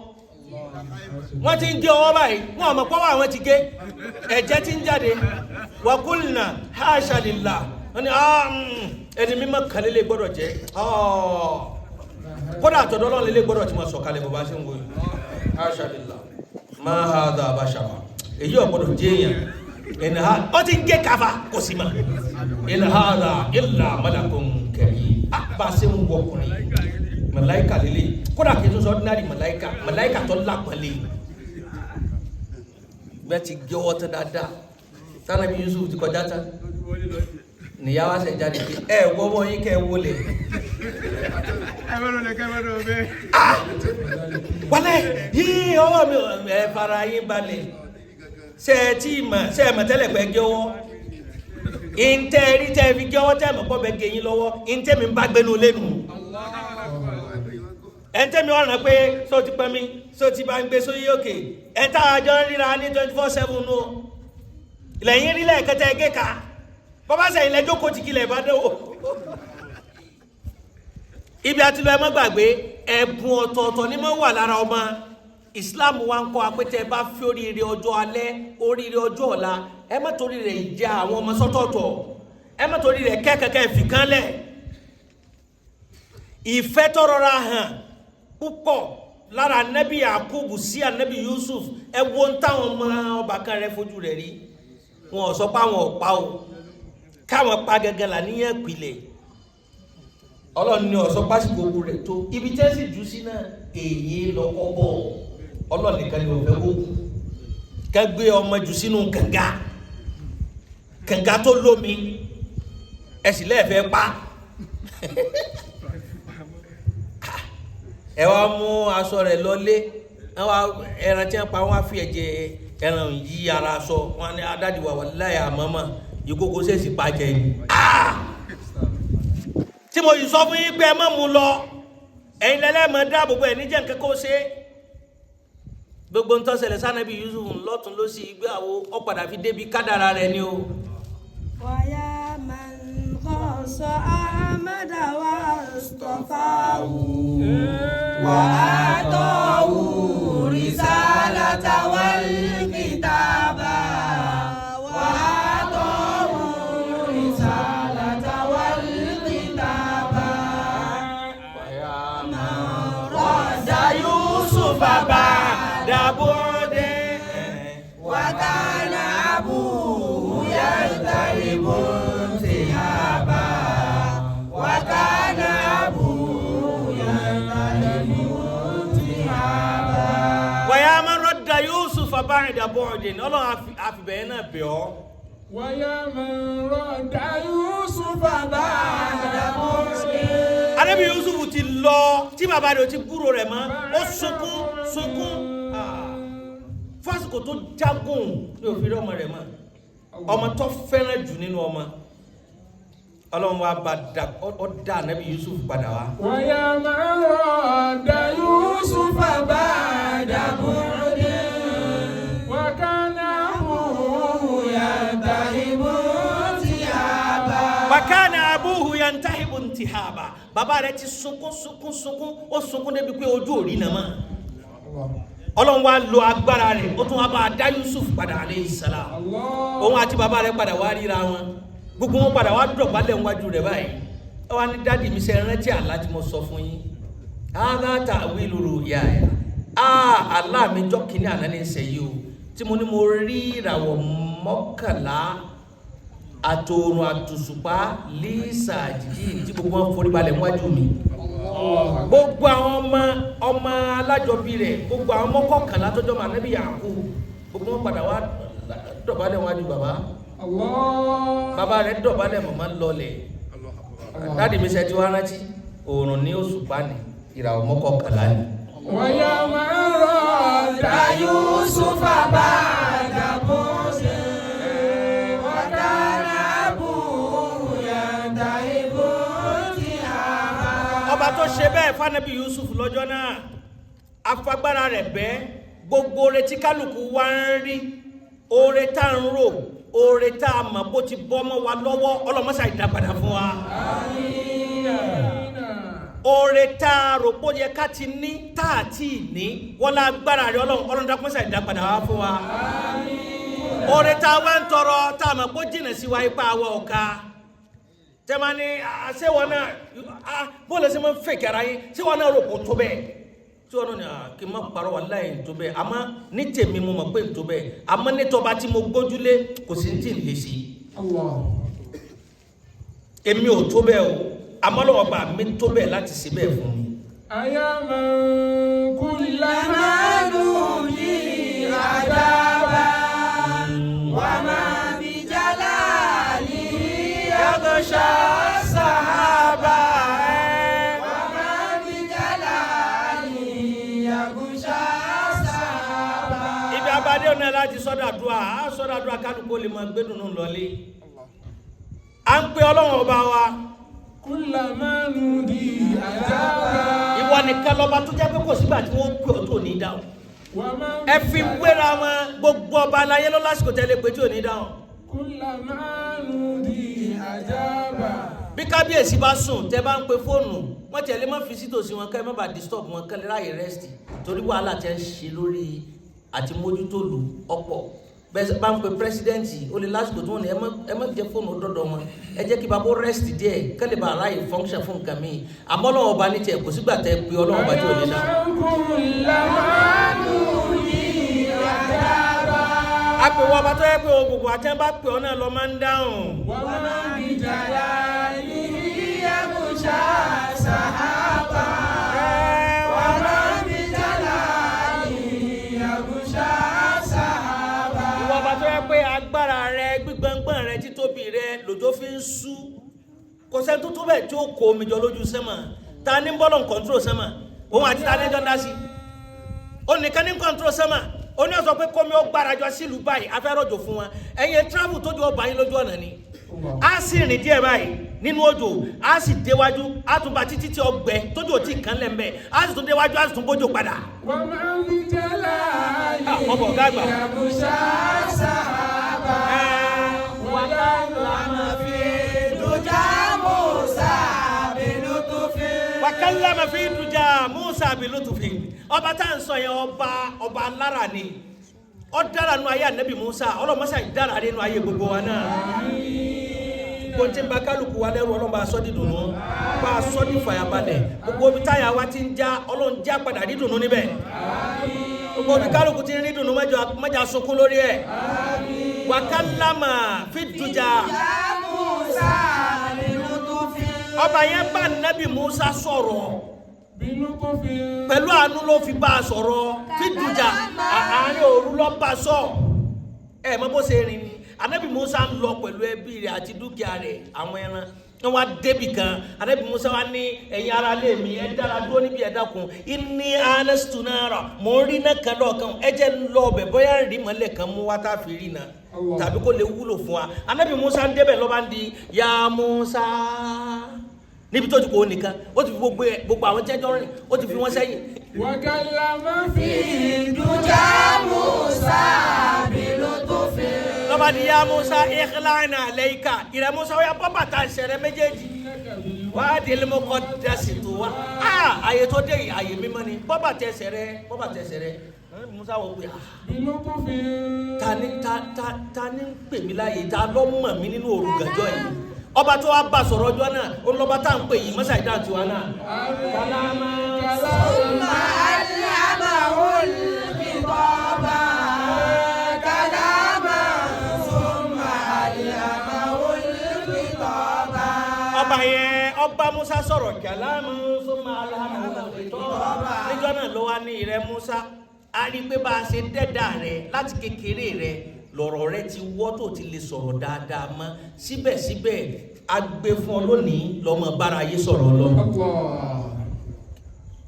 wọ́n ti ń gé ọwọ́ báyìí wọ́n mọ̀ pọ́wọ́ àwọn ti gé ẹ̀jẹ̀ ti ń jáde wa qulna hasha lillah wọ́n ni ẹni mímọ́ kàlélẹ̀ gbọ́dọ̀ jẹ́ kódà àtọ̀dọ̀ Ọlọ́run lélẹ̀ gbọ́dọ̀ tí wọ́n sọ kalẹ̀ bọ̀ bá ṣe ń wòye hasha lillah ma hadha bashara èyí ọ̀gbọ́dọ̀ jẹ́ èèyàn ó ti ń gé kafa kò sí ma in hadha illa malakun karim bá a ṣe ń wọkùnrin màláíkà lélẹ̀ kódà kì í tún sọ ordinary màláíkà tó lápọ̀lẹ̀ bẹ́ẹ̀ ti gé ọwọ́ tán dáadáa Ànábì Yusuf ti kọjá tán nìyàwó àṣẹ jáde pé wọ́wọ́ yín kẹ́ wọlé wọlé yìí ọwọ́ mi fara yín balẹ̀ ṣe é mọ̀ tẹ́lẹ̀ pẹ́ gẹ́wọ́ ìntẹ́rí tẹ́ fi gẹ́wọ́ tẹ́ mọ̀ pọ́ bẹ́ gẹ́ yín lọ́wọ́ ìntẹ́mi ń bá gbénu lẹ́nu ẹ̀ntẹ́mi ọ̀ràn pé só ti pẹ́ mi só ti bá ń gbé sóyí òkè ẹ̀ntà àjọ ríra ní 24/7 nù lẹ́yìn rí lẹ́ẹ̀kẹ́tẹ́ gé ka bọ́bá sẹ́yìn lẹ́jọ́ kò tí kílẹ̀ bá dẹ́wò ibi àti lọ ẹmọ́ gbàgbé ẹ̀bùn ọ̀tọ̀ọ̀tọ̀ ní mọ́ wà lára ọmọ Islam wa ń kọ́ apẹ́tẹ́ bá fi oríire ọjọ́ alẹ́ oríire ọjọ́ ọ̀la ẹ má torí rẹ̀ ìjà àwọn ọmọ sọ́tọ̀ọ̀tọ̀ ẹ má torí rẹ̀ kẹ́kẹ́kẹ́ ìfìkánlẹ̀ ìfẹ́ tó rọra hàn púpọ̀ lára Ànábì Yakubu sí Ànábì Yusuf ẹ wo ń táwọn ọmọ ọba kan rẹ̀ fojú rẹ̀ rí wọn ò sọ pé àwọn ọ̀pá o káwọn pa gẹ́gẹ́ là níyẹn pìlẹ̀ Ọlọ́run ní ọ̀sọ́ pásìkò ogun rẹ̀ tó ibi tẹ́ sì jù sí náà èyí lọ́kọ́ bọ̀ Ọlọ́run nìkan ni òfẹ́ kó kú ká gbé ọmọ jù sínú kànga kànga tó lómi ẹ sì lẹ́ẹ̀fẹ́ pa ẹ wá mú aṣọ rẹ̀ lọlé ẹran tí wọ́n pa wọ́n á fi ẹ̀jẹ̀ ẹran yí ara aṣọ wọn ni adádiwa wà láyà mọ́mọ́ ìkókó sèṣì pàjẹ́ ni tí mo yìí sọ fún yín pé ẹ má mú lọ ẹ̀yin lẹ́lẹ́mọ̀ dáàbò bò ẹ̀ níjẹ́ nǹkan kó ṣe gbogbo ń tọ́sẹ̀lẹ̀ sànàbí Yusuf lọ́tún ló sì gbé àwo ọ padà fi débi kádàrá rẹ̀ ni o. wàyà máa ń kọ́ sọ àmàdà wà sọ̀fàwù wà á tọ́wù rìsálàtà wal kìtàbà wà á tọ́wù rìsálàtà wal kìtàbà wàyà máa rọ̀dà Yusuf bàbá dàbọ̀dé wàkànà abúhu yàtàlíbù tìhàbà wàkànà abúhu yàtàlíbù tìhàbà. wàyà máa rọ̀dà Yusuf bàbá dàbọ̀dé ọlọ́run àfibẹ̀yẹ náà bẹ̀ ọ́. wàyà máa rọ̀dà Yusuf bàbá dàbọ̀dé. Ànábì Yusuf ti lọ tí bàbá rẹ̀ ti kúrò rẹ̀ mọ́ ó sunkún fásitì tó jágùn ní òfin ọmọ rẹ̀ mọ́ ọmọ tó fẹ́ràn jù nínú ọmọ ọlọ́run wa bá dá Ànábì Yusuf padà wá. wàyà máa rọ̀dà Yusuf bàbá dàbọ̀dé wàkànà abúhu yàtàlíbù tìhàbà. Wàkànà abúhu yantahibu ntihaba bàbá rẹ̀ ti sunkún ó sunkún débi pé ojú ò rí nà mọ́ ọlọ́run wa lo agbára rẹ̀ ó tún wá bá dá Yusuf padà alayhi salam òun àti bàbá rẹ̀ padà wá ríra wọn gbogbo wọn padà wá dọ̀bálẹ̀ níwájú rẹ̀ báyìí ẹ wá ní dádì mi ṣe rántí àlá tí mo sọ fún yín hadha ta'wilu ru'yaya àlá mi jọ́ kínní àná ní ìṣẹ́ yìí o tí mo ní mo rí ìràwọ̀ mọ́kànlá àtòrùn àtòṣùpá lisa jìjì tí gbogbo wọn forí balẹ̀ níwájú mi gbogbo àwọn ọmọ alájọbí rẹ̀ gbogbo àwọn mọ́kànlá tó jọmọ Ànábì Yakub gbogbo wọn padà wá dọ̀bálẹ̀ níwájú bàbá rẹ̀ dọ̀bálẹ̀ màmá lọlẹ̀ láti mi ṣe tí wọ́n rántí òòrùn ní òṣùpá ní ìràwọ̀ mọ́kànlá ni. wàyà máa rọ̀dà Yusuf bàbá dàbọ̀dé. ọba tó ṣe bẹ́ẹ̀ fánàbí Yusuf lọ́jọ́ náà afagbára rẹ̀ bẹ́ gbogbo oore tí kálukú wá ń rí oore tá ń rò oore tá a mọ̀ bó ti bọ́ mọ́ wa lọ́wọ́ ọlọ́mọ́sà ìdápadà fún wa oore tá a rò pé ó yẹ ká ti ní tá a ti ní wọ́n lá agbára rẹ̀ ọlọ́run dákúnṣà ìdápadà wá fún wa oore tá a wá ń tọrọ tá a mọ̀ bó jìnà sí wa ipá wa ọ̀ka tẹ́mání ṣé wọn náà bóòlù ṣe máa ń fèkì ara yín ṣé wọn náà rò kó tó bẹ́ẹ̀ tí wọn náà kì í má parọ́ wà láì tó bẹ́ẹ̀ àmọ́ ní tèmi mo mọ̀ pé tó bẹ́ẹ̀ àmọ́ ní tọba tí mo gbójúlé kò sí ní tí ń lè ṣe èmi ò tó bẹ́ẹ̀ o àmọ́ lọ́wọ́ bá mi tó bẹ́ẹ̀ láti ṣe bẹ́ẹ̀ fún mi. àyà máa ń kú lámàlú ní àdábà wà máa bí jálá ní yàgòṣà sàhábà wà máa bí jálá ní yàgòṣà sàhábà. ibi abadé ọ̀nà láti sọ́dàdúrà kálukú lè máa gbẹ́dùn náà lọ́lé à ń pe ọlọ́run ọba wa kúlàmánú di àdábà. ìwọ nìkan lọ́ba tó jẹ́ pé kò sígbà tí wọ́n pè ọ́ tó ní dáhùn ẹ fi wéra wọn gbogbo ọba aláyé lọ lásìkò tẹ́lẹ̀ pé tí ò ní dáhùn. kúlàmánú di àdábà. bí kábíyèsí bá sùn tẹ́ bá ń pe fóònù wọ́n tẹ̀lé má fi sítòsí wọn ká ẹ má bàa disturb wọn kẹ́lẹ́ ráyè rẹ́sítì torí wàhálà tẹ́ ń ṣe lórí àti mójútó lu ọ̀pọ̀ bẹ́ẹ̀ bá ń pe pírẹsidẹ́ǹtì ó lè lásìkò tí wọ́n ní ẹ má jẹ́ fóònù dọ́dọ̀ wọn ẹ jẹ́ kí babó rẹ́sítì díẹ̀ kẹ́lẹ́ bá ráyè function fún nǹkan mi àmọ́ Ọlọ́run ọba ní tiẹ̀ kò sígbà tẹ́ pe Ọlọ́run ọba tí ò ní dá. àpèwọ́ ọba tó yẹ pé ògùnkùn àti ẹ bá pè ọ́ náà lọ máa ń dáhùn. wọ́n máa ń jàlá ní yàgòṣà sàhábà. wọ́n máa ń jàlá ní yàgòṣà sàhábà. ìwọ ọba tó yẹ pé agbára rẹ gbígbọ́ngbọ́n rẹ tító ń sú kò sẹ́ni tó tó bẹ́ẹ̀ tí ó kó omi jọ lójú sẹ́mà ta ní bọ́lọ̀ control sẹ́mà òun àti ta ní jọ́ndá sí ó nìkan ní control sẹ́mà ó ní ọ̀sọ̀ pé kómi ó gbárajọ sílùú báyìí afẹ́rọ̀jò fún wa ẹ̀yin travel tójú ọba yín lójú ọ̀nà ni a sì rìn díẹ̀ báyìí nínú òjò a sì déwájú a tún bá títí tí ọgbẹ tójú ò tí ì kán lẹ́m̀bẹ́ a sì tún déwájú a sì tún bójú padà. wọ́n máa ń fi jẹ́lá yìí ọmọ ọ̀gá àgbà. Yamusha sahaba wala lama fi duja Musa bilutufi. Wakallama fi duja Musa bilutufi. Ọba tá à ń sọ yẹn ọba alára ni ó dára nu ayé ànábì Musa ọlọ́mọṣà dára nínú ayé gbogbo wa náà. Kòntì bá kálukú wa lẹ́rù ọlọ́mọ aṣọ dídùnú bá aṣọ ní fàyàbalẹ̀ gbogbo omi táyà wa ti ń já ọlọ́run já padà dídùnú níbẹ̀. Gbogbo omi kálukú ti ń rí dùnú mẹ́jà sunkún lórí ẹ̀. Wakallama fi duja. Musa bilutufi. Ọba yẹn bá ànábì Musa sọ̀rọ̀. bilutufi. Pẹ̀lú àánú ló fi bá a sọ̀rọ̀ fi dùjà àárín òru lọ bá a sọ ẹ mọ bó ṣe rìn ni Ànábì Musa ń lọ pẹ̀lú ẹbí rẹ̀ àti dúkìá rẹ̀ àwọn ẹran wọn wá débì kan Ànábì Musa wá ní ẹ̀yin ará ilé mi ẹ dára dúró níbi ẹ dákun inni anastu nara mò ń rí náà kan lọ́ọ̀kan ẹ jẹ́ ń lọ ọbẹ̀ bóyá ń rí mọ́lẹ̀ kan mú wá tá a fi rí náà tàbí kó lè wúlò fún wa Ànábì Musa ń débẹ̀ lọ́ba ń di ya Musa níbi tó ti kò nìkan ó ti fi gbogbo àwọn jẹ́jọ́ rìn ó ti fi wọ́n sẹ́yìn. Wakallama fi duja Musa bilutufi. lọ́ba di ya Musa ikhla'na alayka ìrẹ́ Musa ó yá bọ́ bàtà ìṣẹ̀rẹ̀ méjèèjì wà á di ilmu kọ́ dasi tó wa ààyè tó dé yìí ààyè mímọ́ ni bọ́ bàtà ìṣẹ̀rẹ̀ Musa wò pé bilutufi. ta ni ń pè mí láàyè ta ló mọ̀ mí nínú òru gànjọ́ yìí ọba tó wá bá sọ̀rọ̀ ọjọ́ náà ó lọ́ba tá à ń pè yìí mọ́sá ìdá tiwa náà. Kalama. Summa allamahul khitaba. Kalama. Summa allamahul khitaba. Ọba yẹn ọba Musa sọ̀rọ̀ kalama summa allamahul khitaba. Níjọ́ náà ló wá ní ìrẹ́ Musa a rí i pé bá a ṣe dẹ́dà rẹ̀ láti kékeré rẹ̀ lọ̀rọ̀ rẹ ti wọ́ tó ti lè sọ̀rọ̀ dáadáa mọ́ síbẹ̀síbẹ̀ agbé fún ọ lónìí lọ́mọ bára yé sọ̀rọ̀ lọ.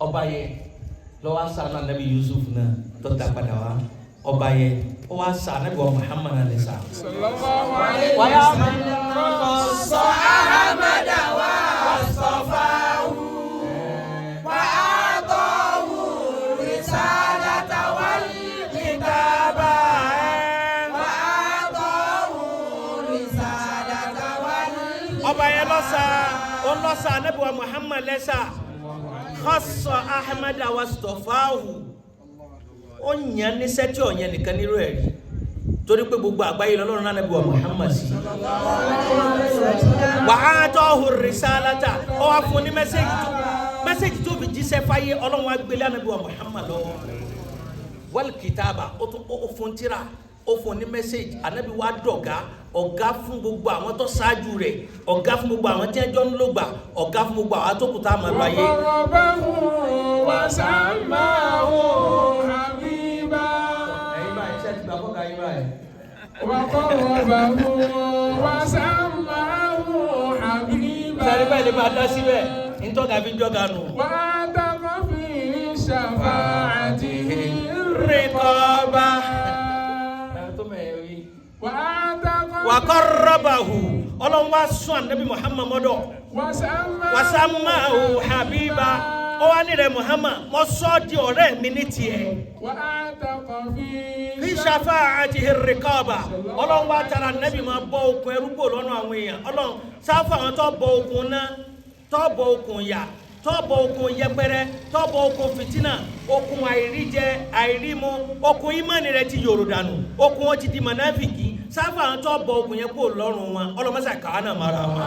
ọba yẹ lọ́wọ́ sá náà nàbí Yusuf náà tó dá padà wá ọba yẹ ó wá sá nàbí wa Muhammad alẹ́ sá. Sallallahu alayhi wa wáyà Sọ Ahmada wa Astafahu wa atahu risalata wal kitaba. ọba yẹn lọ́sà nàbí wa Muhammad lẹ́sà khassa Ahmad wa Astafahu ó yàn ní sẹ́tí ọ̀yàn nìkan nírú ẹ̀ rí torí pé gbogbo àgbáyé lọ́lọ́run náà nàbí wa Muhammad sí wa atahu risalata ó wá fún ní mẹ́sẹ̀jì tó fi jíṣẹ́ fáyé ọlọ́run wá gbélé nàbí wa Muhammad lọ́wọ́ wal kitaba ó fún tírà ó fún ní mẹ́sẹ̀jì ànábì wa dọ̀gá ọ̀gá fún gbogbo àwọn tó ṣáájú rẹ̀ ọ̀gá fún gbogbo àwọn tí ẹjọ́ ń lò gbà ọ̀gá fún gbogbo àwọn tó kù tá a máa lọ ayé. Waqarrabahu wa sammahu habiba. ẹ̀yin báyìí iṣẹ́ ti gbà fọ́gà yín báyìí. Waqarrabahu wa sammahu habiba. sẹ́ni bẹ́ẹ̀ ni máa dá síbẹ̀ ntọ́gà fi jọ́gà nù. Wa ataqa fi shafa'atihi rìkọ́bà. Waqarrabahu ọlọ́run wá sún ànábì Muhammad mọ́dọ̀ wasamahu habiba ó wá ní rẹ̀ Muhammad mo sọ di ọ̀rẹ́ mi ní tiẹ̀. fi shafa'atihi rìkọ́bà ọlọ́run wá tara ànábì máa bọ́ okùn ẹrú gbò lọ́nà àwọn èèyàn ọlọ́run sáfà àwọn tó bọ okùn náà tó bọ okùn yà tọ́bọ̀ okùn yẹpẹrẹ tọ́bọ̀ okùn fìtínà okùn àìríjẹ àìrímu okùn ìmánì rẹ ti yòrò dànù okùn wọn ti di mọ̀náfìkì sáfà àwọn tọ́bọ̀ okùn yẹn kó lọ́rùn wọn ọlọ́mọṣà kàánà mara wọn.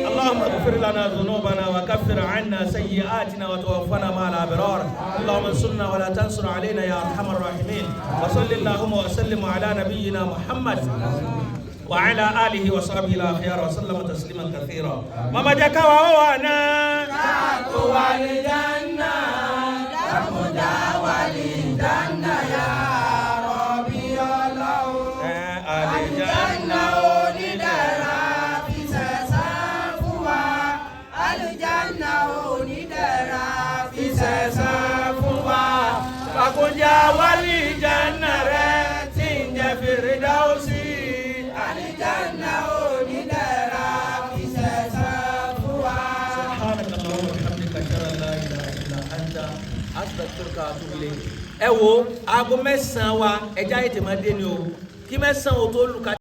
اللهم اغفر لنا ذنوبنا وكفر عنا سيئاتنا وتوفنا مع الابرار اللهم انصرنا ولا تنصر علينا يا ارحم الراحمين وصل اللهم وسلم على نبينا محمد وعلى آله وصحبه الأخيار وسلم تسليما كثيرا ماما جاكا وانا والجنة دمدا والجنة يا ربي الله الجنة ولدنا في làbújá wálé ìjànà rẹ̀ tí ń jẹ́ Fírídáùsì. àlìjánnà onídẹ̀ra fi ṣẹ̀san fún wa. subhanaka Allahumma wa bihamdika ashhadu an la ilaha illa anta astaghfiruka wa atubu ilayk. ẹ wo aago 9 wa ẹja ètè máa dé ni o kí 9 o tó lù ká.